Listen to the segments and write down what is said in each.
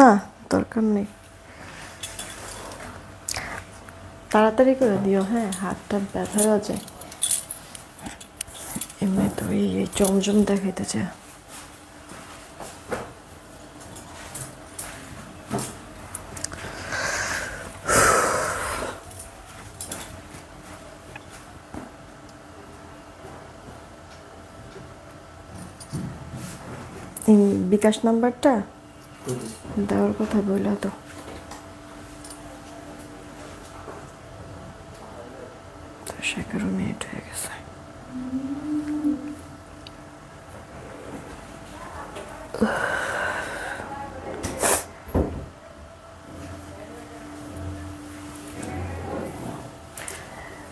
না, দরকার নেই। তাড়াতাড়ি করে দিও, হ্যাঁ, হাতটা ব্যথা হয়ে যায়। এমনি তো এই জমজম দেখাইতেছে। বিকাশ নাম্বারটা দেওয়ার কথা বললা তো। তো 11 মিনিট হয়ে গেছে।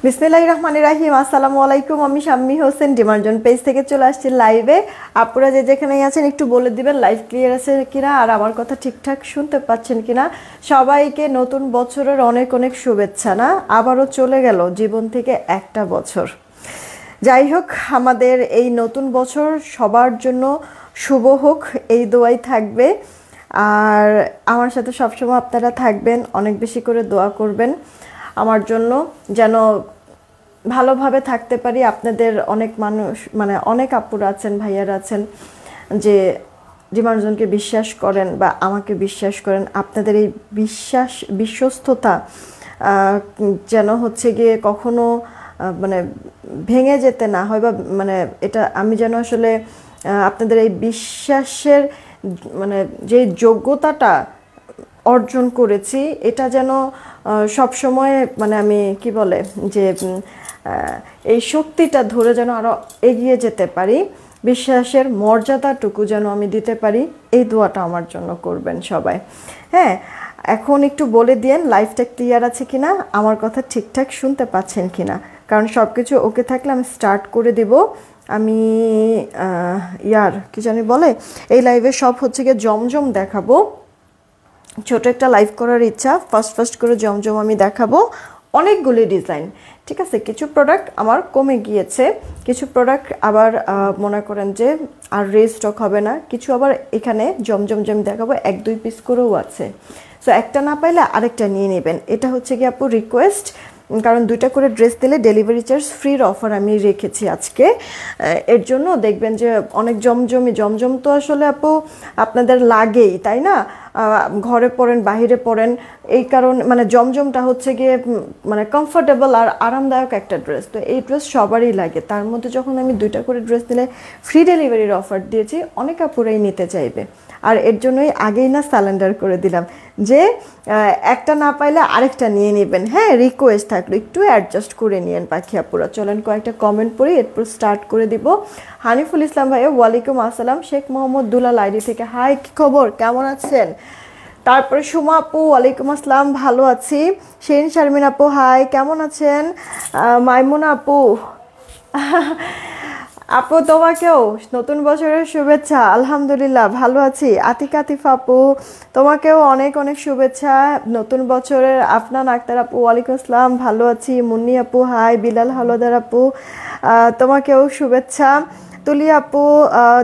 বিসমিল্লাহির রহমানির রহিম। আসসালামু আলাইকুম, আমি শাম্মী হোসেন ডিমার্জন পেজ থেকে চলে আসছি লাইভে। আপনারা যে যেখানেই আছেন একটু বলে দিবেন লাইভ ক্লিয়ার আছে কিনা আর আমার কথা ঠিকঠাক শুনতে পাচ্ছেন কিনা। সবাইকে নতুন বছরের অনেক অনেক শুভেচ্ছা। না, আবারও চলে গেল জীবন থেকে একটা বছর। যাই হোক, আমাদের এই নতুন বছর সবার জন্য শুভ হোক, এই দোয়াই থাকবে। আর আমার সাথে সবসময় আপনারা থাকবেন, অনেক বেশি করে দোয়া করবেন আমার জন্য, যেন ভালোভাবে থাকতে পারি। আপনাদের অনেক মানুষ, মানে অনেক আপুরা আছেন, ভাইয়ারা আছেন যে ডিমার্জনকে বিশ্বাস করেন বা আমাকে বিশ্বাস করেন। আপনাদের এই বিশ্বস্ততা যেন হচ্ছে গিয়ে কখনো মানে ভেঙে যেতে না হয়, বা মানে এটা আমি যেন আসলে আপনাদের এই বিশ্বাসের মানে যে যোগ্যতাটা অর্জন করেছি, এটা যেন সব সময় মানে আমি কি বলে যে এই শক্তিটা ধরে যেন আরও এগিয়ে যেতে পারি, বিশ্বাসের মর্যাদাটুকু যেন আমি দিতে পারি, এই দোয়াটা আমার জন্য করবেন সবাই। হ্যাঁ, এখন একটু বলে দিয়েন লাইভটা ক্লিয়ার আছে কিনা, আমার কথা ঠিকঠাক শুনতে পাচ্ছেন কিনা, কারণ সব কিছু ওকে থাকলে আমি স্টার্ট করে দেব। আমি কি জানি বলে, এই লাইভে সব হচ্ছে গিয়ে জমজম দেখাবো। ছোট একটা লাইভ করার ইচ্ছা, ফার্স্ট করে জমজম আমি দেখাবো, অনেকগুলি ডিজাইন। ঠিক আছে, কিছু প্রোডাক্ট আমার কমে গিয়েছে, কিছু প্রোডাক্ট আবার মনে করেন যে আর রিস্টক হবে না, কিছু আবার এখানে জমজম দেখাবো 1-2 পিস করেও আছে। সো একটা না পাইলে আরেকটা নিয়ে নেবেন, এটা হচ্ছে কি আপু রিকোয়েস্ট, কারণ 2টা করে ড্রেস দিলে ডেলিভারি চার্জ ফ্রির অফার আমি রেখেছি আজকে। এর জন্য দেখবেন যে অনেক জমজম তো আসলে আপু আপনাদের লাগেই, তাই না? ঘরে পরেন, বাহিরে পরেন, এই কারণ মানে জমজমটা হচ্ছে গিয়ে মানে কমফোর্টেবল আর আরামদায়ক একটা ড্রেস। তো এই ড্রেস সবারই লাগে, তার মধ্যে যখন আমি 2টা করে ড্রেস দিলে ফ্রি ডেলিভারির অফার দিয়েছি, অনেক আপুরাই নিতে চাইবে। আর এর জন্যই আগেই না স্যালেন্ডার করে দিলাম যে একটা না পাইলে আরেকটা নিয়ে নেবেন। হ্যাঁ, রিকোয়েস্ট থাকলো একটু অ্যাডজাস্ট করে নিয়েন পাখি আপুরা। চলেন কয়েকটা কমেন্ট পড়ি, এরপর স্টার্ট করে দিব। হানিফুল ইসলাম ভাইয়া ওয়ালাইকুম আসসালাম। শেখ মোহাম্মদ দুলাল আইডি থেকে হাই, কি খবর, কেমন আছেন? তারপরে সুমা আপু ওয়ালাইকুম আসসালাম, ভালো আছি। শেরিন শারমিন আপু হাই, কেমন আছেন? মাইমুনা আপু আপু তোমাকেও নতুন বছরের শুভেচ্ছা। আলহামদুলিল্লাহ ভালো আছি। আতিকা আতিফা আপু তোমাকেও অনেক অনেক শুভেচ্ছা নতুন বছরের। আফনান আক্তার আপু ওয়ালাইকুম আসসালাম, ভালো আছি। মুন্নি আপু হাই। বিলাল হালদার আপু তোমাকেও শুভেচ্ছা। তুলি আপু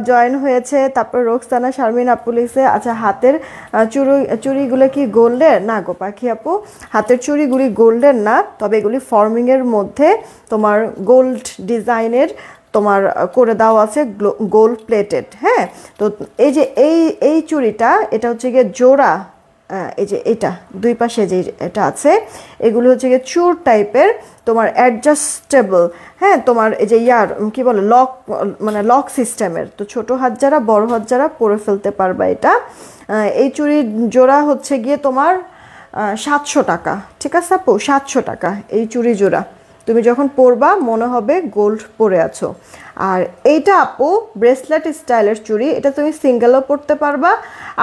জয়েন হয়েছে। তারপর রোকসানা শারমিন আপু লিখছে আচ্ছা হাতের চুড়িগুলো কি গোল্ডের? না গো পাখি আপু, হাতের চুড়িগুলি গোল্ডের না, তবে এগুলি ফর্মিংয়ের মধ্যে তোমার গোল্ড ডিজাইনের তোমার করে দেওয়া আছে, গোল্ড প্লেটেড। হ্যাঁ, তো এই যে এই চুড়িটা, এটা হচ্ছে গিয়ে জোড়া, এই যে এটা দুই পাশে যে এটা আছে, এগুলো হচ্ছে গিয়ে চুর টাইপের, তোমার অ্যাডজাস্টেবল। হ্যাঁ, তোমার এই যে কি বলে লক, মানে লক সিস্টেমের। তো ছোটো হাত যারা, বড় হাত যারা পরে ফেলতে পারবা এটা। এই চুড়ির জোড়া হচ্ছে গিয়ে তোমার 700 টাকা। ঠিক আছে আপু, 700 টাকা এই চুড়ি জোড়া। তুমি যখন পরবা মনে হবে গোল্ড পরে আছো। আর এইটা আপু ব্রেসলেট স্টাইলের চুড়ি, এটা তুমি সিঙ্গেলও পরতে পারবা,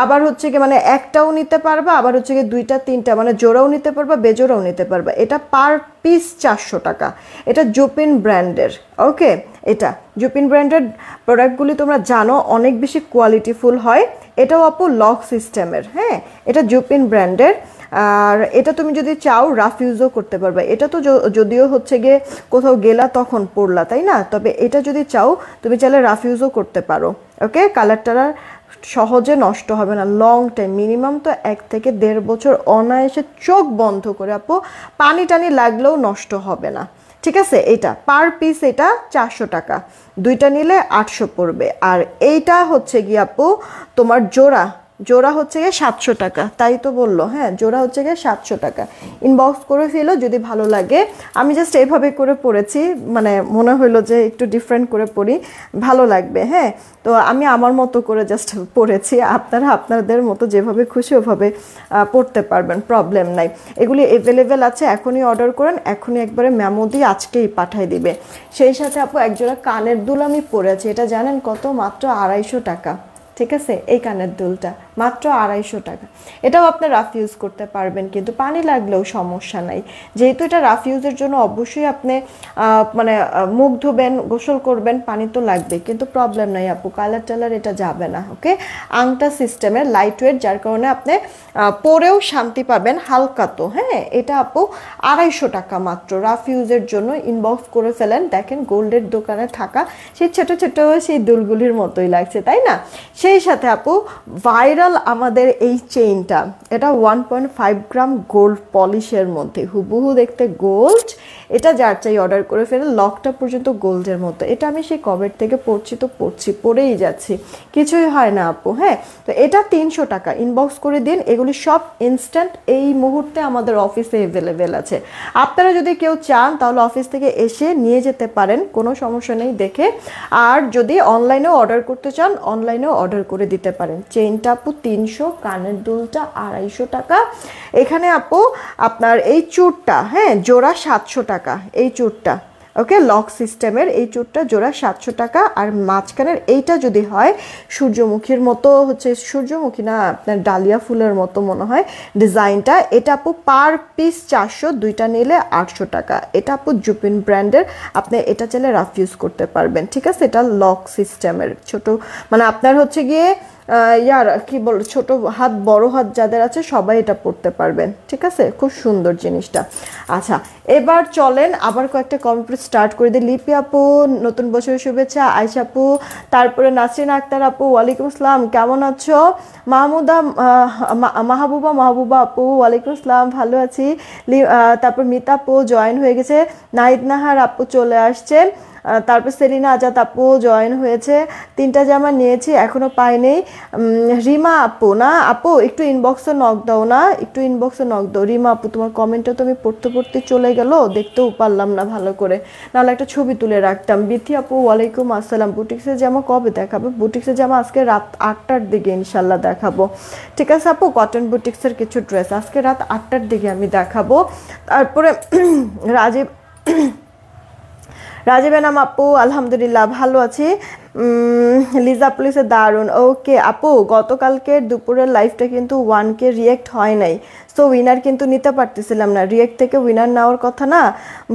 আবার হচ্ছে কি মানে একটাও নিতে পারবা, আবার হচ্ছে কি 2টা 3টা মানে জোড়াও নিতে পারবা, বেজোড়াও নিতে পারবা। এটা পার পিস 400 টাকা। এটা জুপিন ব্র্যান্ডের। ওকে, এটা জুপিন ব্র্যান্ডের প্রোডাক্টগুলি তোমরা জানো অনেক বেশি কোয়ালিটিফুল হয়। এটাও আপু লক সিস্টেমের। হ্যাঁ, এটা জুপিন ব্র্যান্ডের। আর এটা তুমি যদি চাও রাফ ইউজও করতে পারবে। এটা তো যদিও হচ্ছে গিয়ে কোথাও গেলা তখন পরলা, তাই না? তবে এটা যদি চাও তুমি চাইলে রাফ ইউজও করতে পারো। ওকে, কালারটা সহজে নষ্ট হবে না, লং টাইম, মিনিমাম তো 1 থেকে 1.5 বছর অনায়াসে চোখ বন্ধ করে আপু পানি টানি লাগলেও নষ্ট হবে না। ঠিক আছে, এটা পার পিস এটা 400 টাকা, দুইটা নিলে 800 পড়বে। আর এইটা হচ্ছে গিয়ে আপু তোমার জোড়া জোড়া হচ্ছে গিয়ে 700 টাকা, তাই তো বললো, হ্যাঁ জোড়া হচ্ছে গিয়ে 700 টাকা। ইনবক্স করে ফেলো যদি ভালো লাগে। আমি জাস্ট এইভাবে করে পড়েছি, মানে মনে হলো যে একটু ডিফারেন্ট করে পড়ি, ভালো লাগবে। হ্যাঁ, তো আমি আমার মতো করে জাস্ট পড়েছি, আপনারা আপনাদের মতো যেভাবে খুশি ওভাবে পড়তে পারবেন, প্রবলেম নাই। এগুলি অ্যাভেলেবেল আছে, এখনই অর্ডার করেন, এখনই একবারে মেমো দিয়ে আজকেই পাঠিয়ে দিবে। সেই সাথে আপু একজোড়া কানের দুল আমি পরেছি, এটা জানেন কত? মাত্র 250 টাকা। ঠিক আছে, এই কানের দুলটা মাত্র 250 টাকা। এটাও আপনি রাফ ইউজ করতে পারবেন, কিন্তু পানি লাগলেও সমস্যা নাই। যেহেতু এটা রাফ ইউজের জন্য অবশ্যই আপনি মানে মুখ ধুবেন, গোসল করবেন, পানি তো লাগবে, কিন্তু প্রবলেম নাই আপু, কালার টালার এটা যাবে না। ওকে, আংটা সিস্টেমের, লাইট ওয়েট, যার কারণে আপনি পরেও শান্তি পাবেন, হালকা তো। হ্যাঁ, এটা আপু 250 টাকা মাত্র, রাফ ইউজের জন্য। ইনবক্স করে ফেলেন, দেখেন গোল্ডের দোকানে থাকা সেই ছোট ছোট সেই দুলগুলির মতোই লাগছে, তাই না? সেই সাথে আপু ভাইরাল আমাদের এই চেইনটা, এটা 1.5 গ্রাম গোল্ড পলিশের মধ্যে, হুবহু দেখতে গোল্ড। এটা যার চাই অর্ডার করে ফেলে, লকটা পর্যন্ত গোল্ডের মতো। এটা আমি সেই কবের থেকে পড়ছি তো পড়ছি, পরেই যাচ্ছি, কিছুই হয় না আপু। হ্যাঁ, তো এটা 300 টাকা, ইনবক্স করে দিন। এগুলি সব ইনস্ট্যান্ট এই মুহূর্তে আমাদের অফিসে অ্যাভেলেবেল আছে। আপনারা যদি কেউ চান তাহলে অফিস থেকে এসে নিয়ে যেতে পারেন, কোনো সমস্যা নেই দেখে। আর যদি অনলাইনেও অর্ডার করতে চান, অনলাইনেও অর্ডার করে দিতে পারেন। চেইনটা আপু 300, কানের দুলটা 250 টাকা। এখানে আপু আপনার এই চুরটা, হ্যাঁ জোড়া 700 টাকা, এই চুরটা। ওকে, লক সিস্টেমের এই চুরটা জোড়া 700 টাকা। আর মাঝখানের এইটা যদি হয় সূর্যমুখীর মতো, হচ্ছে সূর্যমুখী না, আপনার ডালিয়া ফুলের মতো মনে হয় ডিজাইনটা, এটা আপু পার পিস 400, দুইটা নিলে 800 টাকা। এটা আপু জুপিন ব্র্যান্ডের, আপনি এটা চাইলে রাফ ইউজ করতে পারবেন। ঠিক আছে, এটা লক সিস্টেমের, ছোট মানে আপনার হচ্ছে গিয়ে ইয়ার কি বল, ছোট হাত বড় হাত যাদের আছে সবাই এটা পড়তে পারবেন। ঠিক আছে, খুব সুন্দর জিনিসটা। আচ্ছা, এবার চলেন আবার কয়েকটা কমেন্ট স্টার্ট করে দিই। লিপি আপু নতুন বছরের শুভেচ্ছা। আয়শা আপু, তারপরে নাসরিন আক্তার আপু ওয়ালাইকুম আসসালাম, কেমন আছো? মাহবুবা আপু ওয়ালাইকুম আসসালাম, ভালো আছি। তারপর মিতা আপু জয়েন হয়ে গেছে। নাহিদ নাহার আপু চলে আসছে। তারপর সেলিনা আজাদ আপু জয়েন হয়েছে। 3টা জামা নিয়েছি, এখনো পাইনি। রিমা আপু, না আপু একটু ইনবক্সে নক দাও না, একটু ইনবক্সে নক দাও। রিমা আপু তোমার কমেন্টটা তো আমি পড়তে পড়তে চলে গেল, দেখতেও পারলাম না ভালো করে, নাহলে একটা ছবি তুলে রাখতাম। বিথি আপু ওয়ালাইকুম আসসালাম। বুটিক্সের জামা কবে দেখাবো? বুটিক্সের জামা আজকে রাত 8টার দিকে ইনশাল্লাহ দেখাবো। ঠিক আছে আপু, কটন বুটিক্সের কিছু ড্রেস আজকে রাত 8টার দিকে আমি দেখাবো। তারপরে রাজীব এনাম আপু আলহামদুলিল্লাহ ভালো আছি। লিজা পুলিশের দারুণ। ওকে আপু, গতকালকের দুপুরের লাইভটা কিন্তু 1K রিয়েক্ট হয় নাই, সো উইনার কিন্তু নিতে পারতেছিলাম না। রিয়েক্ট থেকে উইনার নেওয়ার কথা না,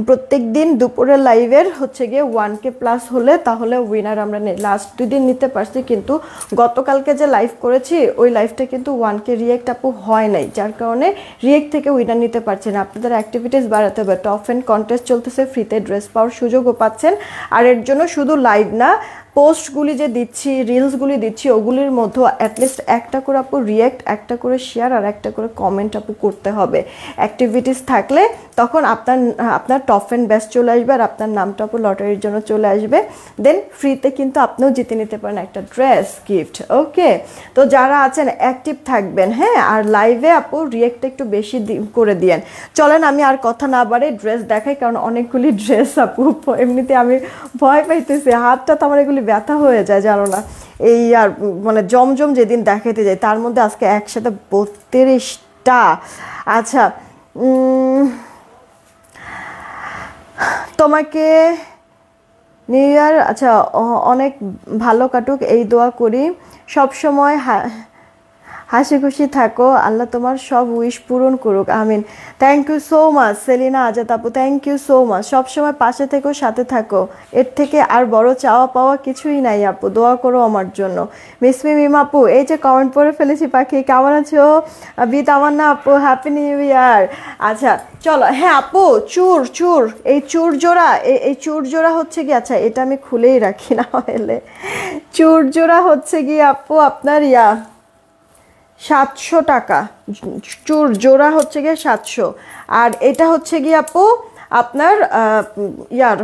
প্রত্যেক দিন দুপুরের লাইভের হচ্ছে গিয়ে 1K প্লাস হলে তাহলে উইনার আমরা নেই। লাস্ট 2 দিন নিতে পারছি, কিন্তু গতকালকে যে লাইভ করেছি ওই লাইভটা কিন্তু 1K রিয়েক্ট আপু হয় নাই, যার কারণে রিয়েক্ট থেকে উইনার নিতে পারছি না। আপনাদের অ্যাক্টিভিটিস বাড়াতে হবে, টপ এন্ড কন্টেস্ট চলতেছে, ফ্রিতে ড্রেস পাওয়ার সুযোগও পাচ্ছেন। আর এর জন্য শুধু লাইভ না, পোস্টগুলি যে দিচ্ছি, রিলসগুলি দিচ্ছি, ওগুলির মধ্যে অ্যাটলিস্ট একটা করে আপু রিয়েক্ট, একটা করে শেয়ার আর একটা করে কমেন্ট আপু করতে হবে। অ্যাক্টিভিটিস থাকলে তখন আপনার টপ অ্যান্ড বেস্ট চলে আসবে, আর আপনার নামটা আপু লটারির জন্য চলে আসবে। দেন ফ্রিতে কিন্তু আপনিও জিতে নিতে পারেন একটা ড্রেস গিফট। ওকে, তো যারা আছেন অ্যাক্টিভ থাকবেন, হ্যাঁ, আর লাইভে আপু রিয়েক্টটা একটু বেশি করে দিয়েন। চলেন আমি আর কথা না বাড়ে ড্রেস দেখাই, কারণ অনেকগুলি ড্রেস আপু, এমনিতে আমি ভয় পাইতেছি, হাতটা তো আমার এগুলি ব্যথা হয়ে যায় জানো না। এই আর মানে জমজম যেদিন দেখাইতে যাই তার মধ্যে আজকে একসাথে 32টা। আচ্ছা, তোমাকে নিউ ইয়ার আচ্ছা অনেক ভালো কাটুক এই দোয়া করি সব সময়। হাসি খুশি থাকো, আল্লাহ তোমার সব উইশ পূরণ করুক, আমিন। Thank you so much Selina Azad আপু, থ্যাংক ইউ সো মাচ। সবসময় পাশে থেকো, সাথে থাকো, এর থেকে আর বড় চাওয়া পাওয়া কিছুই নাই আপু, দোয়া করো আমার জন্য। মিসমি মিম আপু, এই যে কমেন্ট পড়ে ফেলেছি পাখি, কেমন আছো? বিত আমার না আপু, হ্যাপি নিউ ইয়ার। আচ্ছা চলো, হ্যাঁ আপু, চুর চুর, এই চুর জোড়া, এই চুর জোড়া হচ্ছে কি, আচ্ছা এটা আমি খুলেই রাখি না হলে, চুর জোড়া হচ্ছে কি আপু আপনার 700 টাকা, চুর জোড়া হচ্ছে গিয়ে 700। আর এটা হচ্ছে গিয়ে আপু আপনার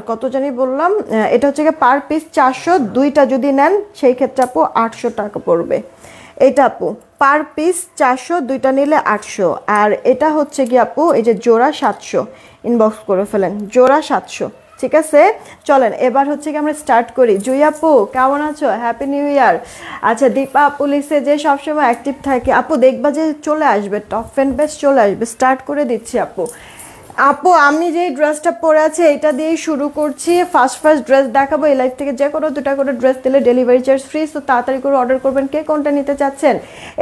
কত জানি বললাম, এটা হচ্ছে গিয়ে পার পিস 400, দুইটা যদি নেন সেই ক্ষেত্রে আপু 800 টাকা পড়বে। এটা আপু পার পিস 400, দুইটা নিলে 800। আর এটা হচ্ছে কি আপু এই যে জোড়া 700, ইনবক্স করে ফেলেন, জোড়া 700। ঠিক আছে, চলেন এবার হচ্ছে কি আমরা স্টার্ট করি। জুই আপু কেমন আছো? Happy new year. আচ্ছা দীপা আপু লিখছে যে সবসময় অ্যাক্টিভ থাকে আপু, দেখবা যে চলে আসবে, টপ ফ্যান বেস চলে আসবে, স্টার্ট করে দিচ্ছি আপু। আপু আমি যেই ড্রেসটা পরে আছি এটা দিয়েই শুরু করছি, ফার্স্ট ড্রেস দেখাবো। এই লাইফ থেকে যে কোনো দুটা করে ড্রেস দিলে ডেলিভারি চার্জ ফ্রি, তো তাড়াতাড়ি করে অর্ডার করবেন। কে কোনটা নিতে চাচ্ছেন?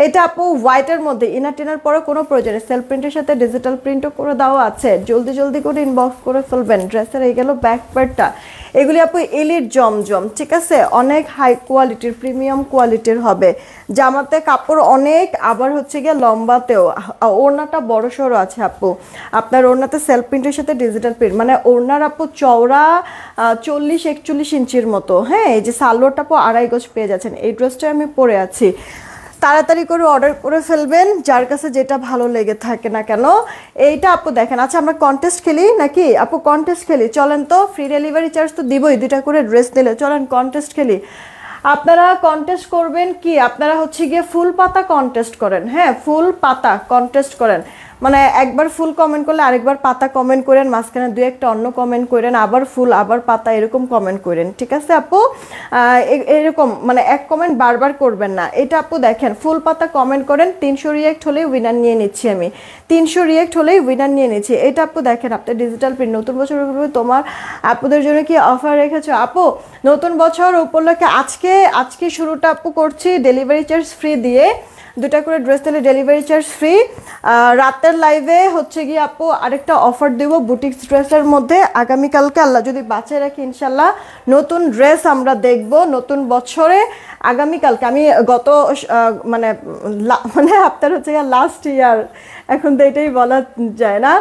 এটা আপু হোয়াইটের মধ্যে, ইনার টিনার পরে কোনো প্রয়োজন নেই, সেলফ প্রিন্টের সাথে ডিজিটাল প্রিন্টও করে দেওয়া আছে, জলদি জলদি করে ইনবক্স করে ফেলবেন। ড্রেসের এই গেল ব্যাক পার্টটা, এগুলি আপু এলিট জমজম, ঠিক আছে, অনেক হাই কোয়ালিটির, প্রিমিয়াম কোয়ালিটির হবে। জামাতে কাপড় অনেক, আবার হচ্ছে গিয়ে লম্বাতেও, ওড়নাটা বড় সড়ো আছে আপু, আপনার ওড়নাতে সেলফ প্রিন্টের সাথে ডিজিটাল প্রিন্ট, মানে ওড়নার আপু চওড়া 40-41 ইঞ্চির মতো। হ্যাঁ, এই যে সালোয়ারটা আপু 2.5 গজ পেয়ে যাচ্ছেন। এই ড্রেসটা আমি পরে আছি, তাড়াতাড়ি করে অর্ডার করে ফেলবেন যার কাছে যেটা ভালো লেগে থাকে না কেন। এইটা আপু দেখেন, আচ্ছা আমরা কন্টেস্ট খেলি নাকি আপু? কন্টেস্ট খেলি, চলেন তো, ফ্রি ডেলিভারি চার্জ তো দিবই দুইটা করে ড্রেস নিলে, চলেন কন্টেস্ট খেলি। আপনারা কন্টেস্ট করবেন কি, আপনারা হচ্ছে গিয়ে ফুল পাতা কন্টেস্ট করেন। হ্যাঁ, ফুল পাতা কন্টেস্ট করেন, মানে একবার ফুল কমেন্ট করলে আরেকবার পাতা কমেন্ট করেন, মাঝখানে দুই একটা অন্য কমেন্ট করেন, আবার ফুল আবার পাতা, এরকম কমেন্ট করেন, ঠিক আছে আপু? এরকম মানে এক কমেন্ট বারবার করবেন না। এটা আপু দেখেন, ফুল পাতা কমেন্ট করেন, 300 রিয়েক্ট হলেই উইনার নিয়ে নিচ্ছি আমি, 300 রিয়েক্ট হলেই উইনার নিয়ে নিচ্ছি। এটা আপু দেখেন, আপনার ডিজিটাল প্রিন্ট, নতুন বছর তোমার আপুদের জন্য কি অফার রেখেছো আপু? নতুন বছর উপলক্ষে আজকে শুরুটা আপু করছি ডেলিভারি চার্জ ফ্রি দিয়ে, দুটা করে ড্রেস দিলে ডেলিভারি চার্জ ফ্রি। রাতের লাইভে হচ্ছে গিয়ে আপু আরেকটা অফার দেবো বুটিক্স ড্রেসের মধ্যে। আগামীকালকে আল্লাহ যদি বাঁচিয়ে রাখি ইনশাল্লাহ নতুন ড্রেস আমরা দেখব নতুন বছরে। আগামীকালকে আমি গত মানে আপনার হচ্ছে গিয়ে লাস্ট ইয়ার, এখন তো এটাই বলা যায় না,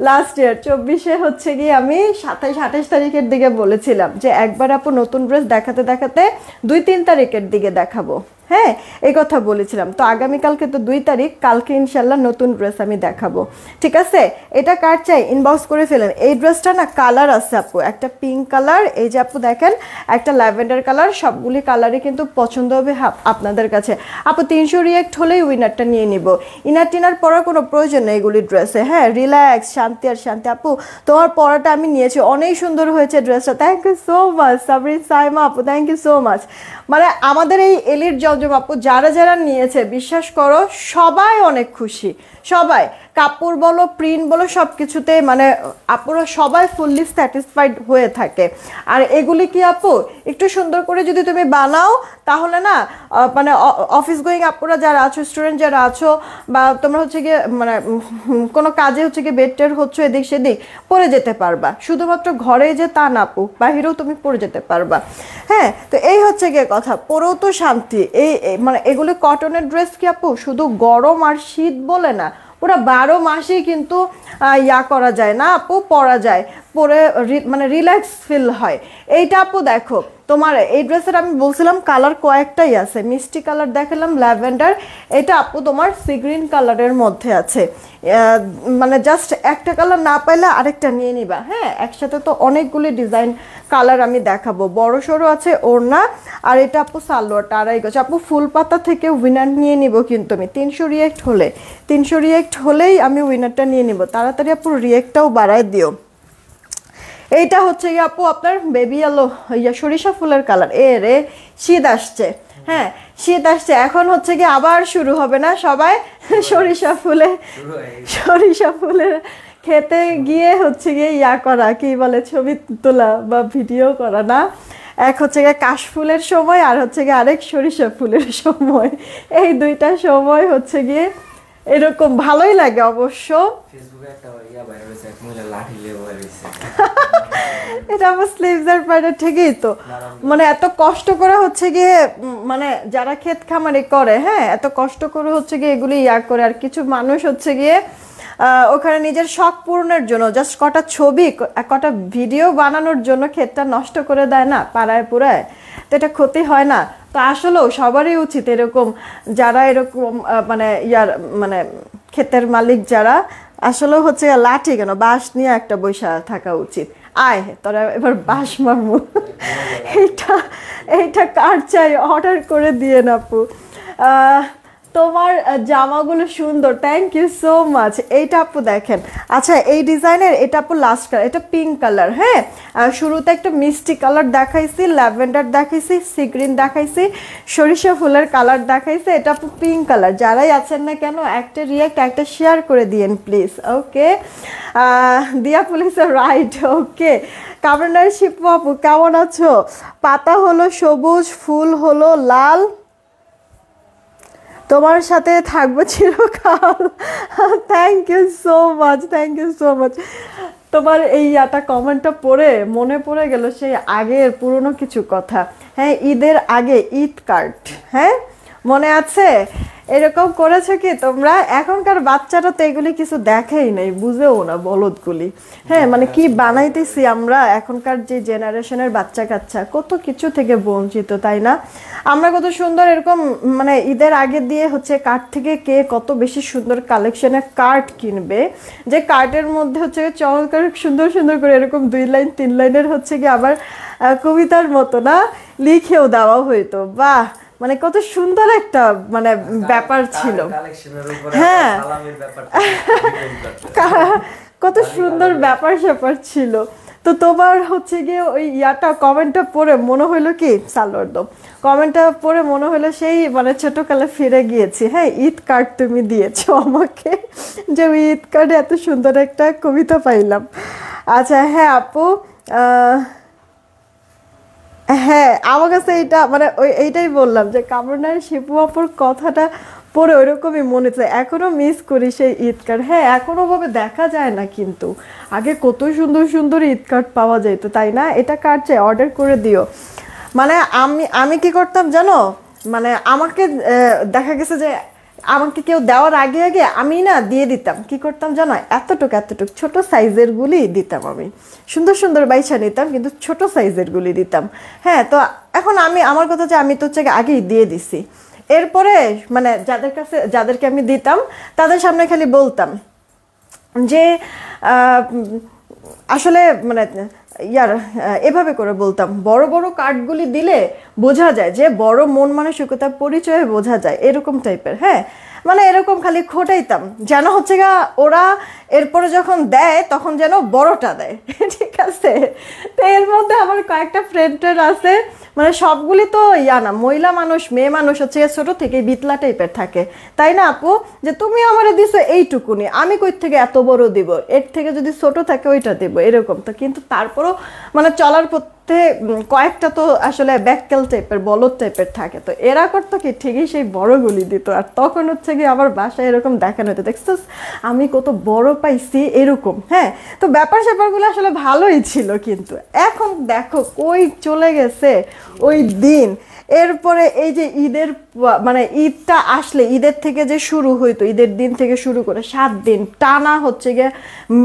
লাস্ট ইয়ার 24-এ হচ্ছে গিয়ে আমি 27-28 তারিখের দিকে বলেছিলাম যে একবার আপু নতুন ড্রেস দেখাতে দেখাতে 2-3 তারিখের দিকে দেখাবো। হ্যাঁ, এই কথা বলেছিলাম। তো আগামীকালকে তো 2 তারিখ, কালকে ইনশাল্লাহ নতুন ড্রেস আমি দেখাবো, ঠিক আছে? এটা কার চাই ইনবক্স করে ফেলেন। এই ড্রেসটা না কালার আছে আপু, একটা পিঙ্ক কালার, এই যে আপু দেখেন একটা ল্যাভেন্ডার কালার, সবগুলি কালারই কিন্তু পছন্দ হবে আপনাদের কাছে। আপু 300 রিয়েক্ট হলেই উইনারটা নিয়ে নিব, ইনার টিনার পরার কোনো প্রয়োজন নেই এগুলি ড্রেসে। হ্যাঁ, রিল্যাক্স, শান্তি আর শান্তি। আপু তোমার পরাটা আমি নিয়েছি, অনেক সুন্দর হয়েছে ড্রেসটা, thank you so much. Sabrin Saima আপু থ্যাংক ইউ সো মাচ। মানে আমাদের এই এলিট জমজম আপু যারা যারা নিয়েছে বিশ্বাস করো সবাই অনেক খুশি, সবাই কাপড় বলো প্রিন্ট বলো সব কিছুতে, মানে আপুরা সবাই ফুললি স্যাটিসফাইড হয়ে থাকে। আর এগুলি কি আপু একটু সুন্দর করে যদি তুমি বানাও তাহলে না, মানে অফিস গোয়িং আপুরা যারা আছো, স্টুডেন্ট যারা আছো, বা তোমরা হচ্ছে গিয়ে মানে কোনো কাজে হচ্ছে গিয়ে বেডটের হচ্ছে এদিক সেদিক পরে যেতে পারবা, শুধুমাত্র ঘরে যে তা না আপু, বাহিরেও তুমি পরে যেতে পারবা। হ্যাঁ, তো এই হচ্ছে গিয়ে কথা, পরেও তো শান্তি। এই মানে এগুলি কটনের ড্রেস কি আপু শুধু গরম আর শীত বলে না, পুরো 12 মাসেই কিন্তু করা যায় না আপু, পরা যায়, পরে মানে রিল্যাক্স ফিল হয়। এইটা আপু দেখো তোমার এই ড্রেসের আমি বলছিলাম কালার কয়েকটাই আছে, মিষ্টি কালার দেখালাম, ল্যাভেন্ডার, এটা আপু তোমার সি গ্রিন কালারের মধ্যে আছে। মানে জাস্ট একটা কালার না পাইলে আরেকটা নিয়ে নিবা। হ্যাঁ, একসাথে তো অনেকগুলি ডিজাইন কালার আমি দেখাবো, বড় সড়ো আছে ওড়না, আর এটা আপু সালোয়ারটা 2.5 গজ। আপু ফুল পাতা থেকে উইনার নিয়ে নিব কিন্তু আমি 300 রিয়েক্ট হলেই আমি উইনারটা নিয়ে নিব। তাড়াতাড়ি আপু রিয়েক্টটাও বাড়ায় দিও। এইটা হচ্ছে গিয়ে আপু আপনার বেবি আলো সরিষা ফুলের কালার। রে শীত আসছে, হ্যাঁ শীত আসছে, এখন হচ্ছে গিয়ে আবার শুরু হবে না সবাই সরিষা ফুলের খেতে গিয়ে হচ্ছে গিয়ে করা, কি বলে ছবি তোলা বা ভিডিও করা না, এক হচ্ছে গিয়ে কাশফুলের সময় আর হচ্ছে গিয়ে আরেক সরিষা ফুলের সময়, এই দুইটা সময় হচ্ছে গিয়ে এরকম ভালোই লাগে অবশ্য। এটা আমার স্লিভসের পাড়ে ঠিকই তো, মানে এত কষ্ট করে হচ্ছে গিয়ে মানে যারা ক্ষেত খামারি করে, হ্যাঁ এত কষ্ট করে হচ্ছে গিয়ে এগুলি করে, আর কিছু মানুষ হচ্ছে গিয়ে ওখানে নিজের শখ পূরণের জন্য জাস্ট কটা ছবি কটা ভিডিও বানানোর জন্য ক্ষেতটা নষ্ট করে দেয় না পাড়ায় পুরায়, তো এটা ক্ষতি হয় না? তো আসলেও সবারই উচিত এরকম, যারা এরকম মানে মানে ক্ষেতের মালিক যারা, আসলে হচ্ছে লাঠি কেন বাঁশ নিয়ে একটা বৈশা থাকা উচিত। আয় তোরা এবার বাঁশ মারবো। এইটা কার চাই, অর্ডার করে দিয়ে না আপু। তোমার জামাগুলো সুন্দর, থ্যাংক ইউ সো মাচ। এইটা আপু দেখেন, আচ্ছা এই ডিজাইনের এটা আপু লাস্ট কালার, এটা পিঙ্ক কালার। হ্যাঁ শুরুতে একটা মিষ্টি কালার দেখাইছি, ল্যাভেন্ডার দেখাইছি, সি গ্রিন দেখাইছি, সরিষা ফুলের কালার দেখাইছি, এটা আপু পিঙ্ক কালার। যারাই আছেন না কেন একটা রিয়াক্ট একটা শেয়ার করে দিয়েন প্লিজ। ওকে দিয়া পুলিশ রাইট। ওকে কামরানার শিপু আপু কেমন আছো? পাতা হলো সবুজ, ফুল হলো লাল, তোমার সাথে থাকবো চিরকাল। Thank you so much, thank you so much. তোমার এই কমেন্টটা পড়ে মনে পড়ে গেল সেই আগের পুরনো কিছু কথা। হ্যাঁ ঈদের আগে ঈদ কার্ড, হ্যাঁ মনে আছে? এরকম করেছো কি তোমরা? এখনকার বাচ্চারা তো এগুলি কিছু দেখেই নাই, বুঝেও না বলদগুলি। হ্যাঁ মানে কি বানাইতেছি আমরা, এখনকার যে জেনারেশনের বাচ্চা কাচ্চা কত কিছু থেকে বঞ্চিত, তাই না? আমরা কত সুন্দর এরকম মানে ঈদের আগে দিয়ে হচ্ছে কার্ড থেকে কে কত বেশি সুন্দর কালেকশনের কার্ড কিনবে, যে কার্ডের মধ্যে হচ্ছে চমৎকার সুন্দর সুন্দর করে এরকম 2 লাইন 3 লাইনের হচ্ছে কি আবার কবিতার মতো না লিখেও দেওয়া হইতো। বাহ মানে কত সুন্দর একটা মানে ব্যাপার ছিল। হ্যাঁ কত সুন্দর ব্যাপার স্যাপার ছিল। তো তোমার হচ্ছে গিয়ে ওই কমেন্টটা পড়ে মনে হইলো কি, সালোয়ার দো, কমেন্টটা পড়ে মনে হলো সেই মানে ছোটকালে ফিরে গিয়েছি। হ্যাঁ ঈদ কার্ড তুমি দিয়েছো আমাকে, যে ওই ঈদ কার্ডে এত সুন্দর একটা কবিতা পাইলাম। আচ্ছা হ্যাঁ আপু, হ্যাঁ আমার কাছে এইটা মানে এইটাই বললাম যে কামরানার শিপু আপুর কথাটা পরে ওইরকমই মনে চায়, এখনো মিস করি সেই ঈদ কার্ড। হ্যাঁ এখনো ভাবে দেখা যায় না, কিন্তু আগে কত সুন্দর সুন্দর ঈদ কার্ড পাওয়া যেত, তাই না? এটা কার্ড চাই, অর্ডার করে দিও। মানে আমি কি করতাম জানো, মানে আমাকে দেখা গেছে যে আমাকে কেউ দেওয়ার আগে আগে আমি না দিয়ে দিতাম, কি করতাম জানো, এতটুক ছোট সাইজের গুলি দিতাম। আমি সুন্দর সুন্দর বাইসা নিতাম কিন্তু ছোট সাইজের গুলি দিতাম। হ্যাঁ তো এখন আমার কথা যে আমি তো হচ্ছে আগেই দিয়ে দিছি, এরপরে মানে যাদেরকে আমি দিতাম তাদের সামনে খালি বলতাম যে আসলে মানে এভাবে করে বলতাম, বড় বড় কার্ডগুলি দিলে বোঝা যায় যে বড় মন মানসিকতার পরিচয়ে বোঝা যায়, এরকম টাইপের। হ্যাঁ মানে এরকম খালি খোটাইতাম যেন হচ্ছে গা ওরা এরপরে যখন দেয় তখন যেন বড়টা দেয়। ঠিক আছে, তো এর মধ্যে আমার কয়েকটা ফ্রেন্ডের আছে, মানে সবগুলি তো না, মহিলা মানুষ মেয়ে মানুষ হচ্ছে ছোট থেকে বিতলা টাইপের থাকে, তাই না আপু? যে তুমি আমারে দিছো এইটুকুনি, আমি কই থেকে এত বড় দিব, এর থেকে যদি ছোট থাকে ওইটা দেব, এরকম। তো কিন্তু তারপরও মানে চলার পথে কয়েকটা তো আসলে ব্যাককেল টাইপের বলদ টাইপের থাকে, তো এরা করতো কি ঠিকই সেই বড়গুলি দিত। আর তখন হচ্ছে কি আমার বাসায় এরকম দেখানো হতো, দেখছো আমি কত বড় পাইছি এরকম। হ্যাঁ তো ব্যাপার স্যাপারগুলো আসলে ভালোই ছিল, কিন্তু এখন দেখো কই চলে গেছে ওই দিন। এরপরে এই যে ঈদের মানে ঈদটা আসলে ঈদের থেকে যে শুরু হইতো, ঈদের দিন থেকে শুরু করে 7 দিন টানা হচ্ছে গিয়ে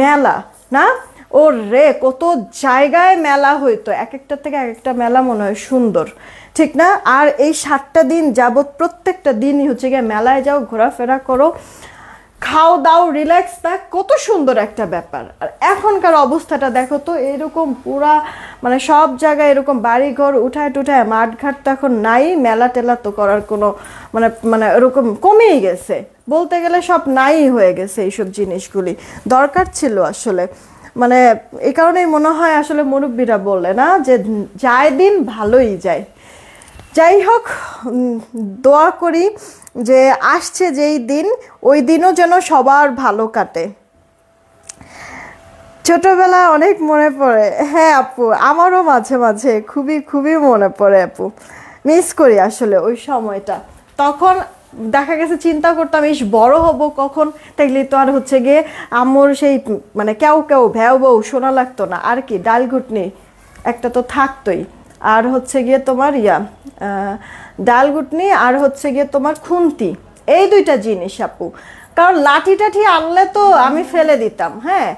মেলা না, ও রে কত জায়গায় মেলা হইতো, এক একটা থেকে এক একটা মেলা মনে হয় সুন্দর, ঠিক না? আর এই 7টা দিন যাবত প্রত্যেকটা দিনই হচ্ছে গিয়ে মেলায় যাও, ঘোরাফেরা করো, খাও দাও, রিল্যাক্স থাক, কত সুন্দর একটা ব্যাপার। আর এখনকার অবস্থাটা দেখো তো, এরকম পুরা মানে সব জায়গায় এরকম বাড়িঘর উঠায় টুঠায় মাঠঘাট তো এখন নাই, মেলা টেলা তো করার কোনো মানে মানে এরকম কমেই গেছে, বলতে গেলে সব নাই হয়ে গেছে এইসব জিনিসগুলি। দরকার ছিল আসলে, মানে এই কারণেই মনে হয় আসলে মুরব্বীরা বলে না যে যায় দিন ভালোই যায়। যাই হোক দোয়া করি যে আসছে যেই দিন ওই দিনও যেন সবার ভালো কাটে। ছোটবেলা অনেক মনে পড়ে। হ্যাঁ আপু, আমারও মাঝে মাঝে খুবই খুবই মনে পড়ে আপু। মিস করি আসলে ওই সময়টা। তখন দেখা গেছে চিন্তা করতাম ইস বড় হব কখন, তাইলে তো আর হচ্ছে গিয়ে আম্মুর সেই মানে কেউ কেউ ভ্যাও বউ শোনা লাগতো না আর কি। ডাল ঘুটনি একটা তো থাকতোই, আর হচ্ছে গিয়ে তোমার ডাল ঘুটনি আর হচ্ছে গিয়ে তোমার খুন্তি, এই দুইটা জিনিস আপু। কারণ লাঠি টাঠি আনলে তো আমি ফেলে দিতাম। হ্যাঁ,